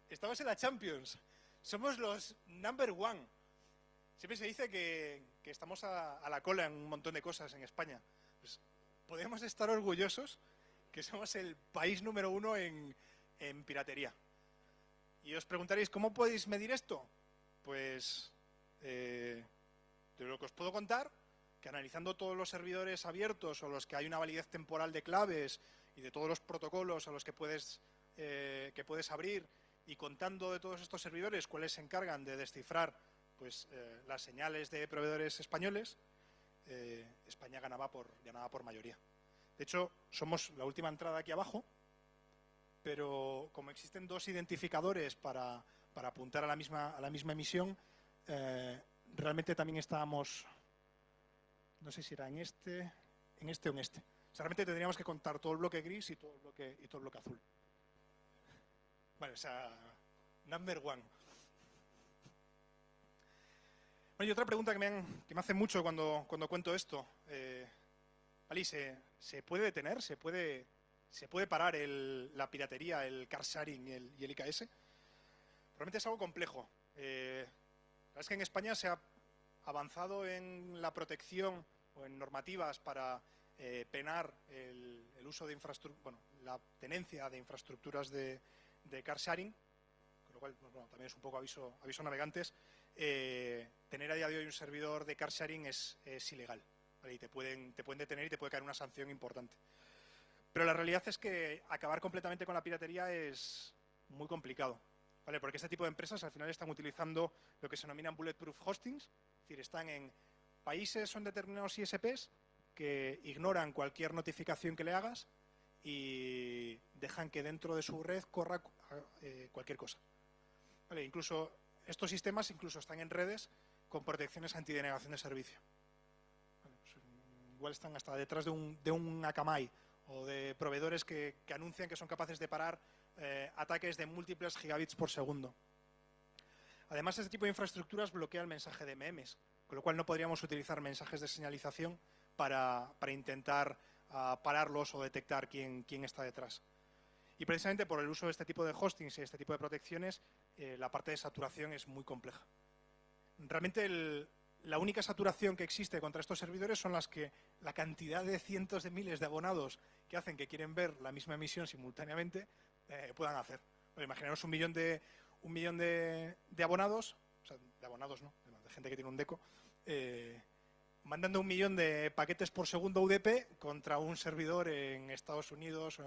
Speaker 1: Estamos en la Champions. Somos los number one. Siempre se dice que estamos a la cola en un montón de cosas en España. Pues podemos estar orgullosos que somos el país número 1 en piratería. Y os preguntaréis, ¿cómo podéis medir esto? Pues de lo que os puedo contar, que analizando todos los servidores abiertos o los que hay una validez temporal de claves y de todos los protocolos a los que puedes abrir, y contando de todos estos servidores cuáles se encargan de descifrar pues, las señales de proveedores españoles, España ganaba por mayoría. De hecho, somos la última entrada aquí abajo, pero como existen dos identificadores para apuntar a la misma emisión, realmente también estábamos, no sé si era en este o en este. O sea, realmente tendríamos que contar todo el bloque gris y todo el bloque azul. Vale, o sea, number one. Bueno, y otra pregunta que me hace mucho cuando cuento esto. Ali, ¿se puede detener? ¿Se puede parar la piratería, el car sharing y el IKS? Realmente es algo complejo. La verdad es que en España se ha avanzado en la protección o en normativas para penar el uso de infraestructura, bueno, la tenencia de infraestructuras de car sharing, con lo cual bueno, también es un poco aviso navegantes. Tener a día de hoy un servidor de car sharing es ilegal, ¿vale? Y te pueden detener y te puede caer una sanción importante. Pero la realidad es que acabar completamente con la piratería es muy complicado, ¿vale? Porque este tipo de empresas al final están utilizando lo que se denominan bulletproof hostings, es decir, están en países o en determinados ISPs que ignoran cualquier notificación que le hagas y dejan que dentro de su red corra cualquier cosa. ¿Vale? Incluso estos sistemas están en redes con protecciones antidenegación de servicio. ¿Vale? Pues igual están hasta detrás de un Akamai o de proveedores que anuncian que son capaces de parar ataques de múltiples gigabits por segundo. Además, este tipo de infraestructuras bloquea el mensaje de memes, con lo cual no podríamos utilizar mensajes de señalización para intentar pararlos o detectar quién está detrás. Y precisamente por el uso de este tipo de hostings y este tipo de protecciones, la parte de saturación es muy compleja. Realmente la única saturación que existe contra estos servidores son la cantidad de cientos de miles de abonados que hacen que quieren ver la misma emisión simultáneamente puedan hacer. Bueno, imaginaros un millón de abonados, o sea, de abonados no, de gente que tiene un deco, mandando 1 millón de paquetes por segundo UDP contra un servidor en Estados Unidos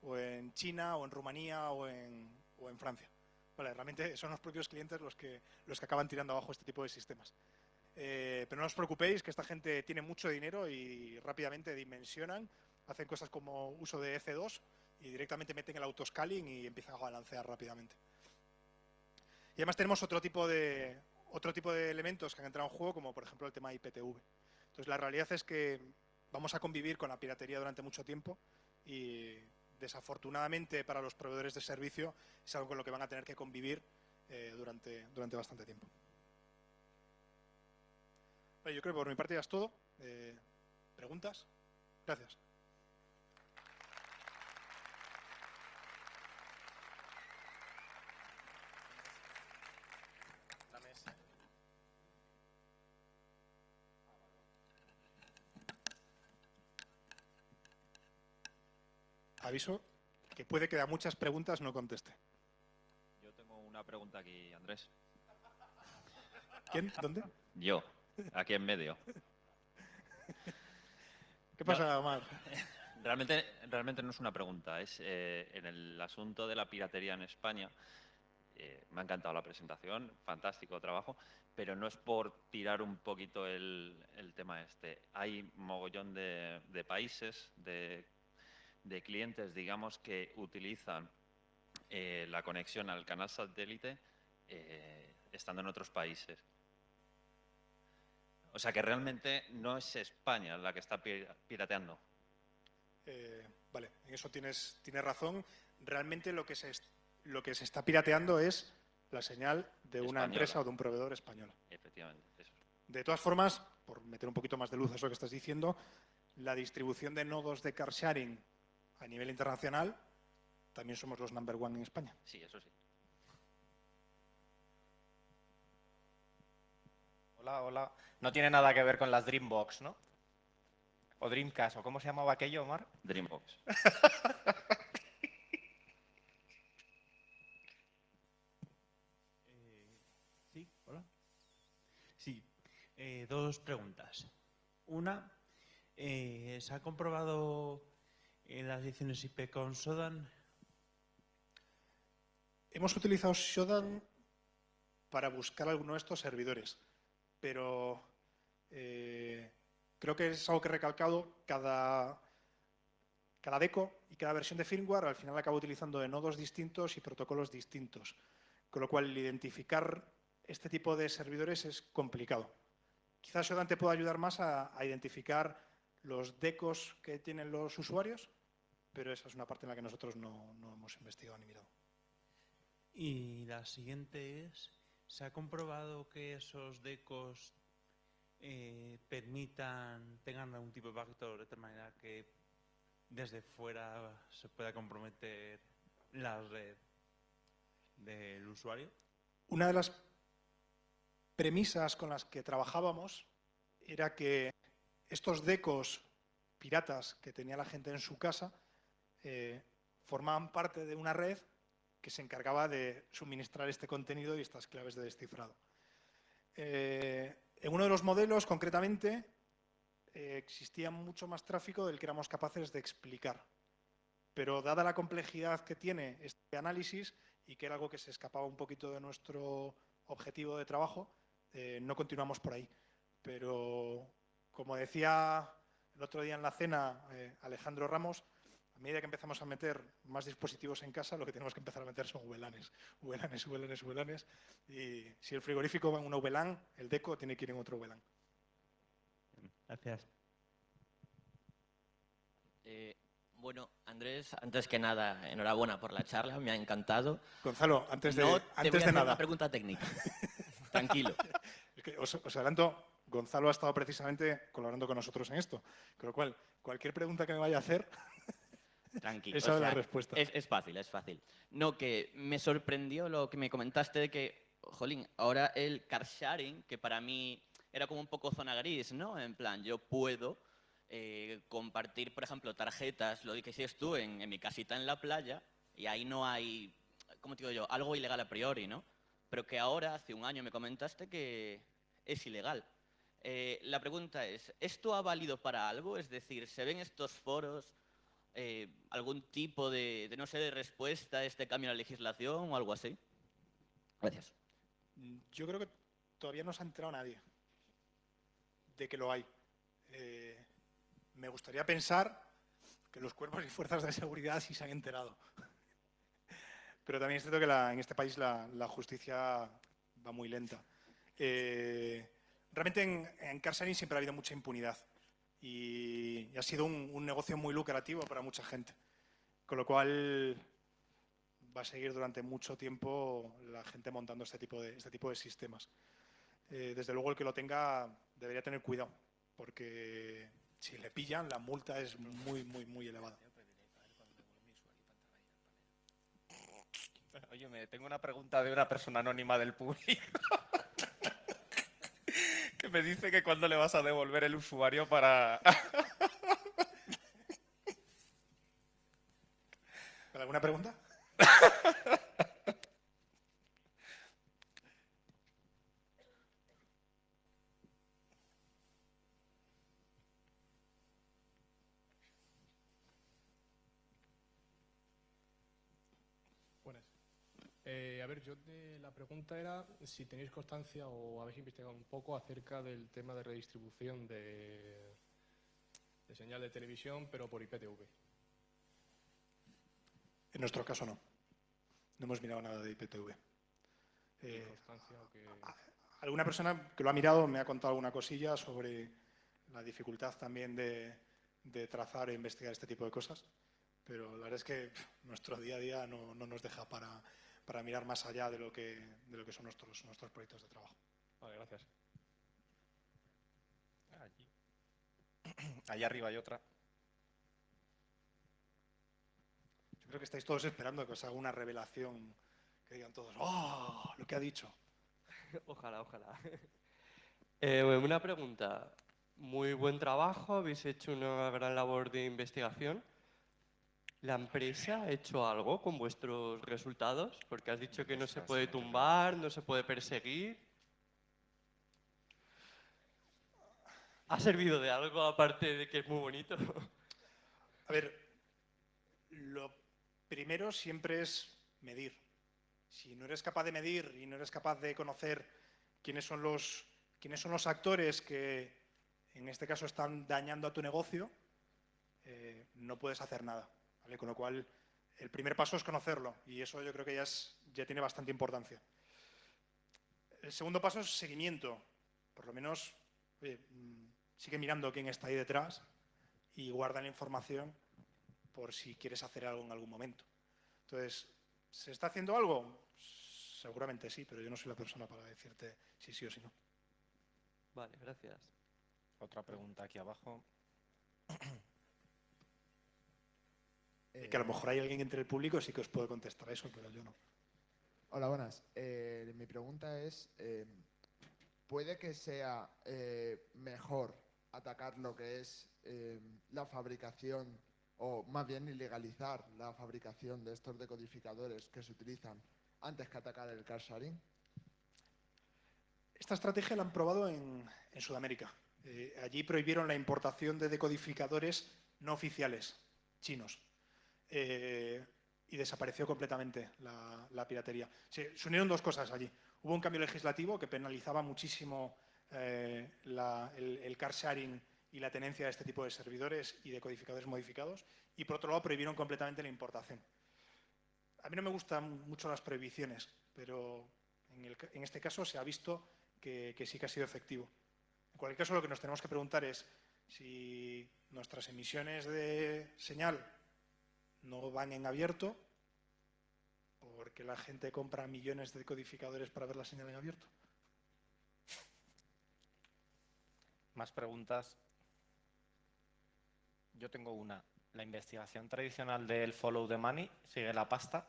Speaker 1: o en China o en Rumanía o en Francia. Vale, realmente son los propios clientes los que acaban tirando abajo este tipo de sistemas. Pero no os preocupéis, que esta gente tiene mucho dinero y rápidamente dimensionan, hacen cosas como uso de EC2 y directamente meten el autoscaling y empiezan a balancear rápidamente. Y además tenemos otro tipo de elementos que han entrado en juego, como por ejemplo el tema IPTV. Entonces la realidad es que vamos a convivir con la piratería durante mucho tiempo y desafortunadamente para los proveedores de servicio es algo con lo que van a tener que convivir durante bastante tiempo. Vale, yo creo que por mi parte ya es todo. ¿Preguntas? Gracias. Aviso que puede que a muchas preguntas no conteste.
Speaker 2: Yo tengo una pregunta aquí, Andrés.
Speaker 1: ¿Quién? ¿Dónde?
Speaker 2: Yo, aquí en medio.
Speaker 1: ¿Qué pasa, Omar?
Speaker 2: Realmente no es una pregunta, es en el asunto de la piratería en España. Me ha encantado la presentación, fantástico trabajo, pero no es por tirar un poquito el tema este. Hay mogollón de países, de clientes, digamos, que utilizan la conexión al canal satélite estando en otros países. O sea que realmente no es España la que está pirateando.
Speaker 1: Vale, en eso tienes razón. Realmente lo que se está pirateando es la señal de una
Speaker 2: Española.
Speaker 1: empresa o de un proveedor español.
Speaker 2: Efectivamente, eso.
Speaker 1: De todas formas, por meter un poquito más de luz a eso que estás diciendo, la distribución de nodos de car sharing a nivel internacional, también somos los number one en España.
Speaker 2: Sí, eso sí.
Speaker 3: Hola, hola. No tiene nada que ver con las Dreambox, ¿no? O Dreamcast, ¿o cómo se llamaba aquello, Omar?
Speaker 2: Dreambox.
Speaker 4: Sí, hola. Sí, dos preguntas. Una, ¿se ha comprobado las ediciones IP con Shodan?
Speaker 1: Hemos utilizado Shodan para buscar alguno de estos servidores, pero creo que es algo que he recalcado. Cada deco y cada versión de firmware al final acaba utilizando de nodos distintos y protocolos distintos, con lo cual el identificar este tipo de servidores es complicado. Quizás Shodan te pueda ayudar más a identificar los decos que tienen los usuarios, pero esa es una parte en la que nosotros no hemos investigado ni mirado.
Speaker 4: Y la siguiente es, ¿se ha comprobado que esos decos tengan algún tipo de backdoor de tal manera que desde fuera se pueda comprometer la red del usuario?
Speaker 1: Una de las premisas con las que trabajábamos era que estos decos piratas que tenía la gente en su casa formaban parte de una red que se encargaba de suministrar este contenido y estas claves de descifrado. En uno de los modelos, concretamente, existía mucho más tráfico del que éramos capaces de explicar. Pero dada la complejidad que tiene este análisis y que era algo que se escapaba un poquito de nuestro objetivo de trabajo, no continuamos por ahí. Pero, como decía el otro día en la cena Alejandro Ramos, a medida que empezamos a meter más dispositivos en casa, lo que tenemos que empezar a meter son VLANs. VLANs. Y si el frigorífico va en un VLAN, el deco tiene que ir en otro VLAN.
Speaker 4: Gracias.
Speaker 5: Bueno, Andrés, antes que nada, enhorabuena por la charla, me ha encantado.
Speaker 1: Gonzalo, antes de
Speaker 5: hacer
Speaker 1: nada,
Speaker 5: una pregunta técnica. Tranquilo.
Speaker 1: Es que os adelanto, Gonzalo ha estado precisamente colaborando con nosotros en esto. Con lo cual, cualquier pregunta que me vaya a hacer,
Speaker 5: Tranquilo.
Speaker 1: esa es la respuesta.
Speaker 5: Es fácil, es fácil. No, que me sorprendió lo que me comentaste de que, jolín, ahora el car sharing, que para mí era como un poco zona gris, ¿no? En plan, yo puedo compartir, por ejemplo, tarjetas, lo que hiciste tú en mi casita en la playa, y ahí no hay, ¿cómo te digo yo?, algo ilegal a priori, ¿no? Pero que ahora, hace un año, me comentaste que es ilegal. La pregunta es, ¿esto ha valido para algo? Es decir, ¿se ven estos foros algún tipo de, no sé, de respuesta a este cambio en la legislación o algo así? Gracias.
Speaker 1: Yo creo que todavía no se ha enterado nadie de que lo hay. Me gustaría pensar que los cuerpos y fuerzas de seguridad sí se han enterado. Pero también es cierto que en este país la justicia va muy lenta. Realmente en car sharing siempre ha habido mucha impunidad y ha sido un negocio muy lucrativo para mucha gente. Con lo cual va a seguir durante mucho tiempo la gente montando este tipo de sistemas. Desde luego el que lo tenga debería tener cuidado, porque si le pillan la multa es muy, muy, muy elevada.
Speaker 3: Oye, tengo una pregunta de una persona anónima del público que me dice que cuándo le vas a devolver el usuario para...
Speaker 1: ¿Alguna pregunta?
Speaker 6: A ver, la pregunta era si tenéis constancia o habéis investigado un poco acerca del tema de redistribución de señal de televisión, pero por IPTV.
Speaker 1: En nuestro caso no. No hemos mirado nada de IPTV.
Speaker 6: ¿Tenéis constancia o que...
Speaker 1: Alguna persona que lo ha mirado me ha contado alguna cosilla sobre la dificultad también de trazar e investigar este tipo de cosas, pero la verdad es que nuestro día a día no nos deja para mirar más allá de lo que son nuestros proyectos de trabajo.
Speaker 6: Vale, gracias.
Speaker 3: Allí. Allá arriba hay otra.
Speaker 1: Yo creo que estáis todos esperando que os haga una revelación, que digan todos, ¡oh! Lo que ha dicho.
Speaker 7: Ojalá, ojalá. Una pregunta. Muy buen trabajo, habéis hecho una gran labor de investigación. ¿La empresa ha hecho algo con vuestros resultados? Porque has dicho que no se puede tumbar, no se puede perseguir. ¿Ha servido de algo aparte de que es muy bonito?
Speaker 1: A ver, lo primero siempre es medir. Si no eres capaz de medir y no eres capaz de conocer quiénes son los actores que en este caso están dañando a tu negocio, no puedes hacer nada, ¿vale? Con lo cual, el primer paso es conocerlo y eso yo creo que ya tiene bastante importancia. El segundo paso es seguimiento. Por lo menos, oye, sigue mirando quién está ahí detrás y guarda la información por si quieres hacer algo en algún momento. Entonces, ¿se está haciendo algo? Seguramente sí, pero yo no soy la persona para decirte si sí o si no.
Speaker 7: Vale, gracias.
Speaker 3: Otra pregunta aquí abajo.
Speaker 1: Y que a lo mejor hay alguien entre el público sí que os puede contestar a eso, pero yo no.
Speaker 8: Hola, buenas. Mi pregunta es, ¿puede que sea mejor atacar lo que es la fabricación, o más bien ilegalizar la fabricación de estos decodificadores que se utilizan antes que atacar el car sharing?
Speaker 1: Esta estrategia la han probado en Sudamérica. Allí prohibieron la importación de decodificadores no oficiales, chinos. Y desapareció completamente la piratería. Se unieron dos cosas allí. Hubo un cambio legislativo que penalizaba muchísimo el car sharing y la tenencia de este tipo de servidores y decodificadores modificados. Y por otro lado, prohibieron completamente la importación. A mí no me gustan mucho las prohibiciones, pero en este caso se ha visto que sí que ha sido efectivo. En cualquier caso, lo que nos tenemos que preguntar es si nuestras emisiones de señal no van en abierto, porque la gente compra millones de decodificadores para ver la señal en abierto.
Speaker 3: Más preguntas. Yo tengo una. La investigación tradicional del follow the money sigue la pasta.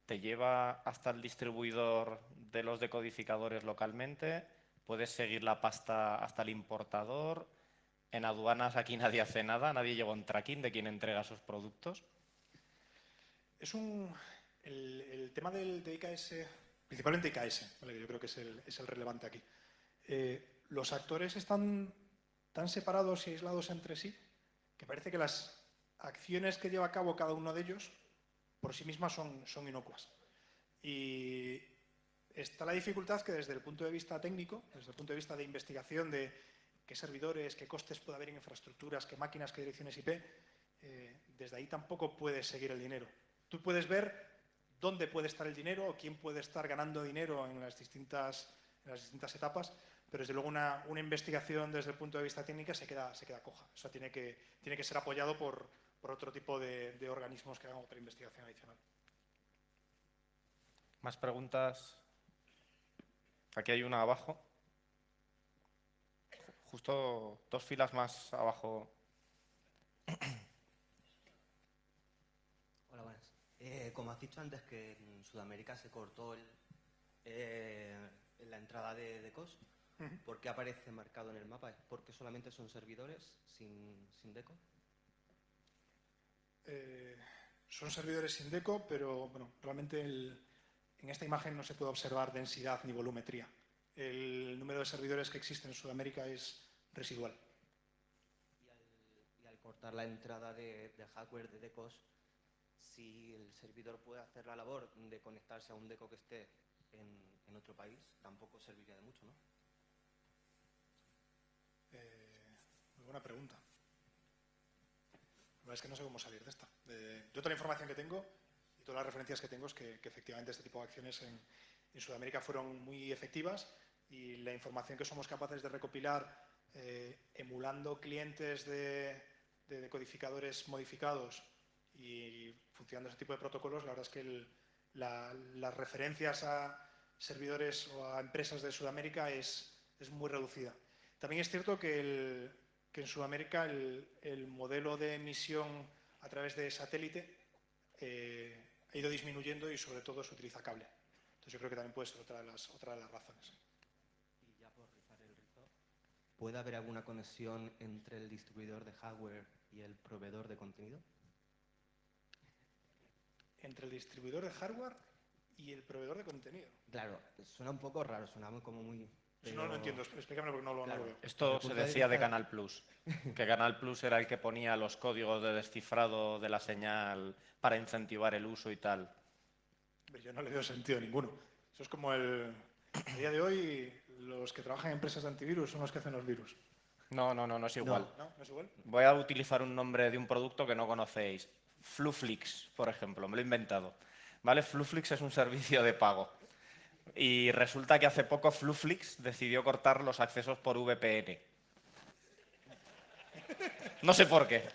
Speaker 3: ¿Te lleva hasta el distribuidor de los decodificadores localmente? ¿Puedes seguir la pasta hasta el importador? En aduanas aquí nadie hace nada, nadie lleva un tracking de quién entrega sus productos.
Speaker 1: El tema de IKS, principalmente IKS, ¿vale? Que yo creo que es el relevante aquí. Los actores están tan separados y aislados entre sí que parece que las acciones que lleva a cabo cada uno de ellos por sí mismas son inocuas. Y está la dificultad que desde el punto de vista técnico, desde el punto de vista de investigación de qué servidores, qué costes puede haber en infraestructuras, qué máquinas, qué direcciones IP, desde ahí tampoco puedes seguir el dinero. Tú puedes ver dónde puede estar el dinero o quién puede estar ganando dinero en las distintas etapas, pero desde luego una investigación desde el punto de vista técnico se queda coja. O sea, tiene que ser apoyado por otro tipo de organismos que hagan otra investigación adicional.
Speaker 3: ¿Más preguntas? Aquí hay una abajo. Justo 2 filas más abajo.
Speaker 9: Hola, buenas. Como has dicho antes que en Sudamérica se cortó la entrada de DECOS, ¿por qué aparece marcado en el mapa? ¿Es porque solamente son servidores sin DECO?
Speaker 1: Son servidores sin DECO, pero bueno, realmente en esta imagen no se puede observar densidad ni volumetría. El número de servidores que existen en Sudamérica es residual.
Speaker 9: Y al cortar la entrada de hardware de DECOS, si el servidor puede hacer la labor de conectarse a un deco que esté en otro país, tampoco serviría de mucho, ¿no?
Speaker 1: Muy buena pregunta. La verdad es que no sé cómo salir de esta. Yo toda la información que tengo y todas las referencias que tengo es que efectivamente este tipo de acciones en Sudamérica fueron muy efectivas y la información que somos capaces de recopilar emulando clientes de decodificadores modificados y funcionando ese tipo de protocolos, la verdad es que las referencias a servidores o a empresas de Sudamérica es muy reducida. También es cierto que en Sudamérica el modelo de emisión a través de satélite ha ido disminuyendo y sobre todo se utiliza cable. Entonces yo creo que también puede ser otra de las razones.
Speaker 9: Y ya por rizar el rizo, ¿puede haber alguna conexión entre el distribuidor de hardware y el proveedor de contenido?
Speaker 1: Entre el distribuidor de hardware y el proveedor de contenido.
Speaker 9: Claro, suena un poco raro, suena como muy...
Speaker 1: Eso no lo entiendo, explícamelo porque no lo veo.
Speaker 3: Esto se decía de Canal Plus, que Canal Plus era el que ponía los códigos de descifrado de la señal para incentivar el uso y tal.
Speaker 1: Yo no le veo sentido ninguno. Eso es como a día de hoy, los que trabajan en empresas de antivirus son los que hacen los virus.
Speaker 3: No es igual.
Speaker 1: ¿No? ¿No es igual?
Speaker 3: Voy a utilizar un nombre de un producto que no conocéis. Fluflix, por ejemplo, me lo he inventado. ¿Vale? Fluflix es un servicio de pago. Y resulta que hace poco Fluflix decidió cortar los accesos por VPN. No sé por qué.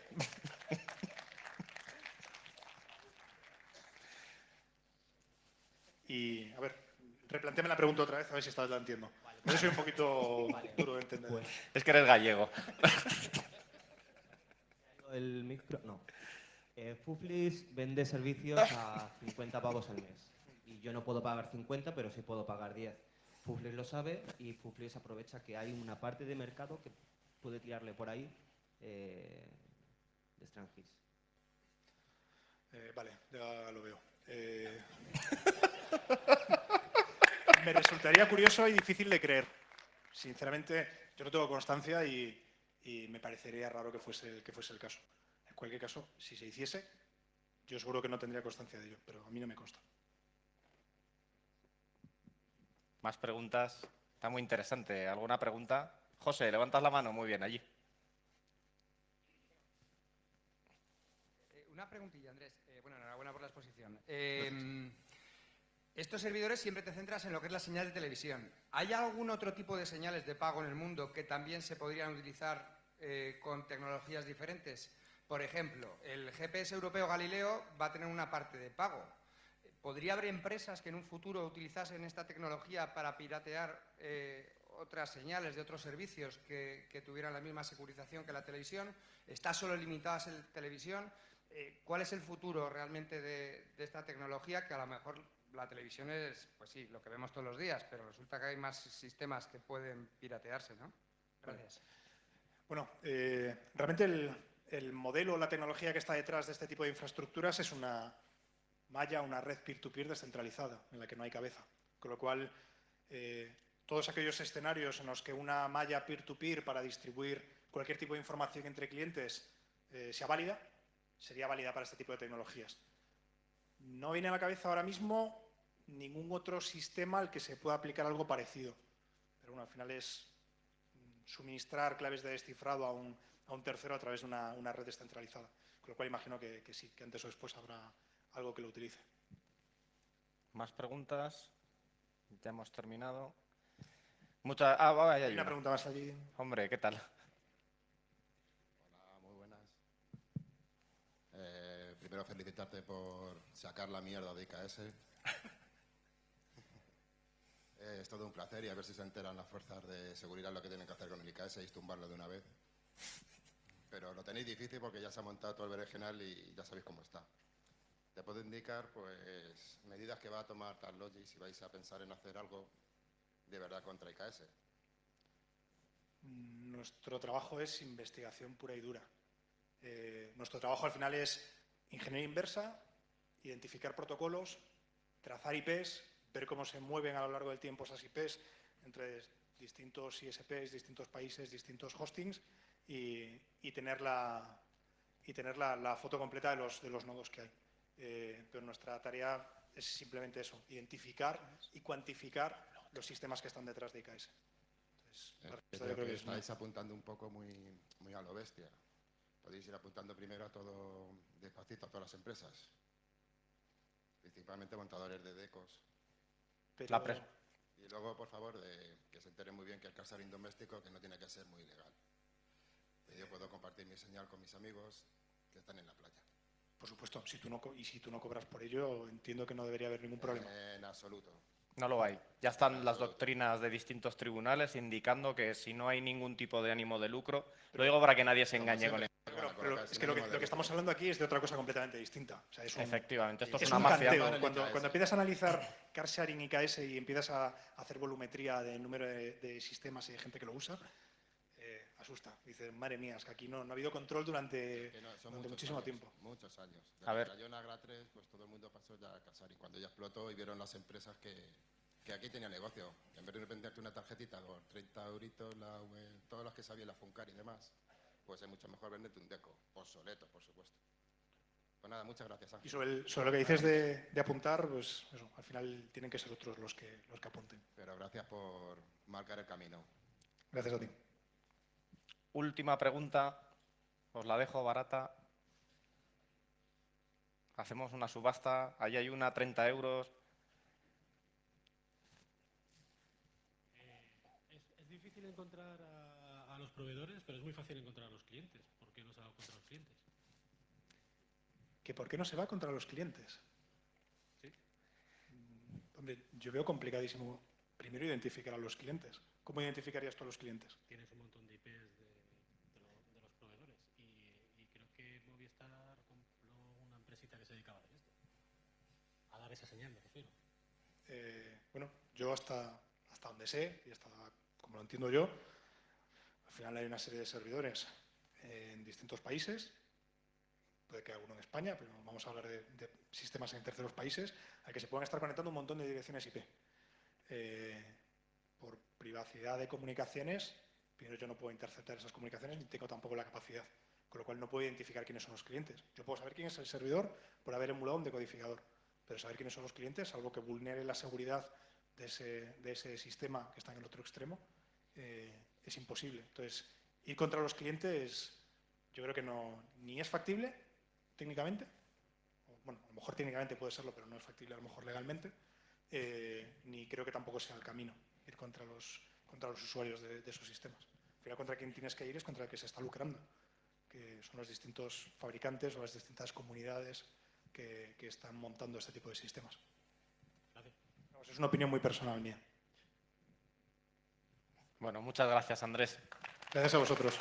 Speaker 1: Y, a ver, replantéame la pregunta otra vez, a ver si esta vez la entiendo. Yo soy un poquito duro de entender.
Speaker 3: Es que eres gallego.
Speaker 9: El micro... No. Fluflix vende servicios a 50 pavos al mes. Y yo no puedo pagar 50, pero sí puedo pagar 10. Fluflix lo sabe y Fluflix aprovecha que hay una parte de mercado que puede tirarle por ahí de Strangis.
Speaker 1: Vale, ya lo veo. Me resultaría curioso y difícil de creer. Sinceramente, yo no tengo constancia y me parecería raro que fuese el caso. En cualquier caso, si se hiciese, yo seguro que no tendría constancia de ello, pero a mí no me consta.
Speaker 3: Más preguntas. Está muy interesante. ¿Alguna pregunta? José, levantas la mano. Muy bien, allí.
Speaker 10: Una preguntilla, Andrés. Bueno, enhorabuena por la exposición. Estos servidores siempre te centras en lo que es la señal de televisión. ¿Hay algún otro tipo de señales de pago en el mundo que también se podrían utilizar con tecnologías diferentes? Por ejemplo, el GPS europeo Galileo va a tener una parte de pago. ¿Podría haber empresas que en un futuro utilizasen esta tecnología para piratear otras señales de otros servicios que tuvieran la misma securización que la televisión? ¿Está solo limitada a la televisión? ¿Cuál es el futuro realmente de esta tecnología? Que a lo mejor la televisión es, pues sí, lo que vemos todos los días, pero resulta que hay más sistemas que pueden piratearse, ¿no? Gracias.
Speaker 1: Bueno, realmente el modelo, la tecnología que está detrás de este tipo de infraestructuras es una malla, una red peer-to-peer descentralizada, en la que no hay cabeza. Con lo cual, todos aquellos escenarios en los que una malla peer-to-peer para distribuir cualquier tipo de información entre clientes sea válida, sería válida para este tipo de tecnologías. No viene a la cabeza ahora mismo ningún otro sistema al que se pueda aplicar algo parecido. Pero bueno, al final es suministrar claves de descifrado a un tercero a través de una red descentralizada. Con lo cual imagino que sí, que antes o después habrá algo que lo utilice.
Speaker 3: ¿Más preguntas? Ya hemos terminado. Hay
Speaker 1: una pregunta más allí.
Speaker 3: Hombre, ¿qué tal?
Speaker 11: Hola, muy buenas. Primero felicitarte por sacar la mierda de IKS. Es todo un placer y a ver si se enteran las fuerzas de seguridad lo que tienen que hacer con el IKS y tumbarlo de una vez. Pero lo tenéis difícil porque ya se ha montado todo el berenjenal y ya sabéis cómo está. Te puedo indicar pues medidas que va a tomar Tarlogic si vais a pensar en hacer algo de verdad contra IKS.
Speaker 1: Nuestro trabajo es investigación pura y dura. Nuestro trabajo al final es ingeniería inversa, identificar protocolos, trazar IPs, ver cómo se mueven a lo largo del tiempo esas IPs entre distintos ISPs, distintos países, distintos hostings y tener la foto completa de los nodos que hay. pero nuestra tarea es simplemente eso, identificar y cuantificar los sistemas que están detrás de IKS. Entonces, la respuesta yo creo que es no.
Speaker 11: Estáis apuntando un poco muy a lo bestia. Podéis ir apuntando primero a todo despacito, a todas las empresas, principalmente montadores de decos.
Speaker 1: Pero,
Speaker 11: y luego, por favor, que se enteren muy bien que el car sharing doméstico que no tiene que ser muy ilegal. Que yo puedo compartir mi señal con mis amigos que están en la playa.
Speaker 1: por supuesto, si tú no cobras por ello, entiendo que no debería haber ningún problema.
Speaker 11: En absoluto.
Speaker 3: No lo hay. Ya están las doctrinas de distintos tribunales indicando que si no hay ningún tipo de ánimo de lucro, lo digo para que nadie se engañe con eso.
Speaker 1: Pero es que lo que estamos hablando aquí es de otra cosa completamente distinta. O sea, es
Speaker 3: Efectivamente, esto es
Speaker 1: es
Speaker 3: una
Speaker 1: un
Speaker 3: mafia.
Speaker 1: canteo. Cuando empiezas a analizar car sharing y IKS y empiezas a hacer volumetría de número de sistemas y de gente que lo usa, asusta. Dices, madre mía, es que aquí no ha habido control durante muchísimo tiempo.
Speaker 11: Muchos años.
Speaker 3: A ver.
Speaker 11: Desde la Agra 3, pues todo el mundo pasó ya a car sharing. Cuando ya explotó y vieron las empresas que aquí tenían negocio. En vez de venderte una tarjetita por 30 euritos, todos los que sabían la Funcar y demás, pues es mucho mejor venderte un deco, obsoleto, por supuesto. Pues nada, muchas gracias, Ángel.
Speaker 1: Y sobre lo que dices de apuntar, pues eso, al final tienen que ser otros los que apunten.
Speaker 11: Pero gracias por marcar el camino.
Speaker 1: Gracias a ti.
Speaker 3: Última pregunta, os la dejo barata. Hacemos una subasta, ahí hay una, 30 euros.
Speaker 12: Es difícil encontrar a los proveedores, pero es muy fácil encontrar a los clientes. ¿Por qué no se va contra los clientes?
Speaker 1: ¿Que por qué no se va contra los clientes?
Speaker 12: Sí.
Speaker 1: Hombre, yo veo complicadísimo primero identificar a los clientes. ¿Cómo identificarías tú a los clientes?
Speaker 12: Tienes un montón de IPs de los proveedores y creo que Movistar compró una empresita que se dedicaba a hacer esto. A dar esa señal, me refiero.
Speaker 1: Bueno, yo hasta donde sé y hasta como lo entiendo yo, al final hay una serie de servidores en distintos países, puede que alguno en España, pero vamos a hablar de sistemas en terceros países, al que se puedan estar conectando un montón de direcciones IP. Por privacidad de comunicaciones, primero yo no puedo interceptar esas comunicaciones ni tengo tampoco la capacidad, con lo cual no puedo identificar quiénes son los clientes. Yo puedo saber quién es el servidor por haber emulado un decodificador, pero saber quiénes son los clientes, salvo que vulnere la seguridad de ese sistema que está en el otro extremo, es imposible. Entonces, ir contra los clientes yo creo que ni es factible técnicamente, bueno, a lo mejor técnicamente puede serlo, pero no es factible a lo mejor legalmente, ni creo que tampoco sea el camino ir contra los usuarios de esos sistemas. Al final, contra quien tienes que ir es contra el que se está lucrando, que son los distintos fabricantes o las distintas comunidades que están montando este tipo de sistemas. Vamos, es una opinión muy personal mía.
Speaker 3: Bueno, muchas gracias, Andrés.
Speaker 1: Gracias a vosotros.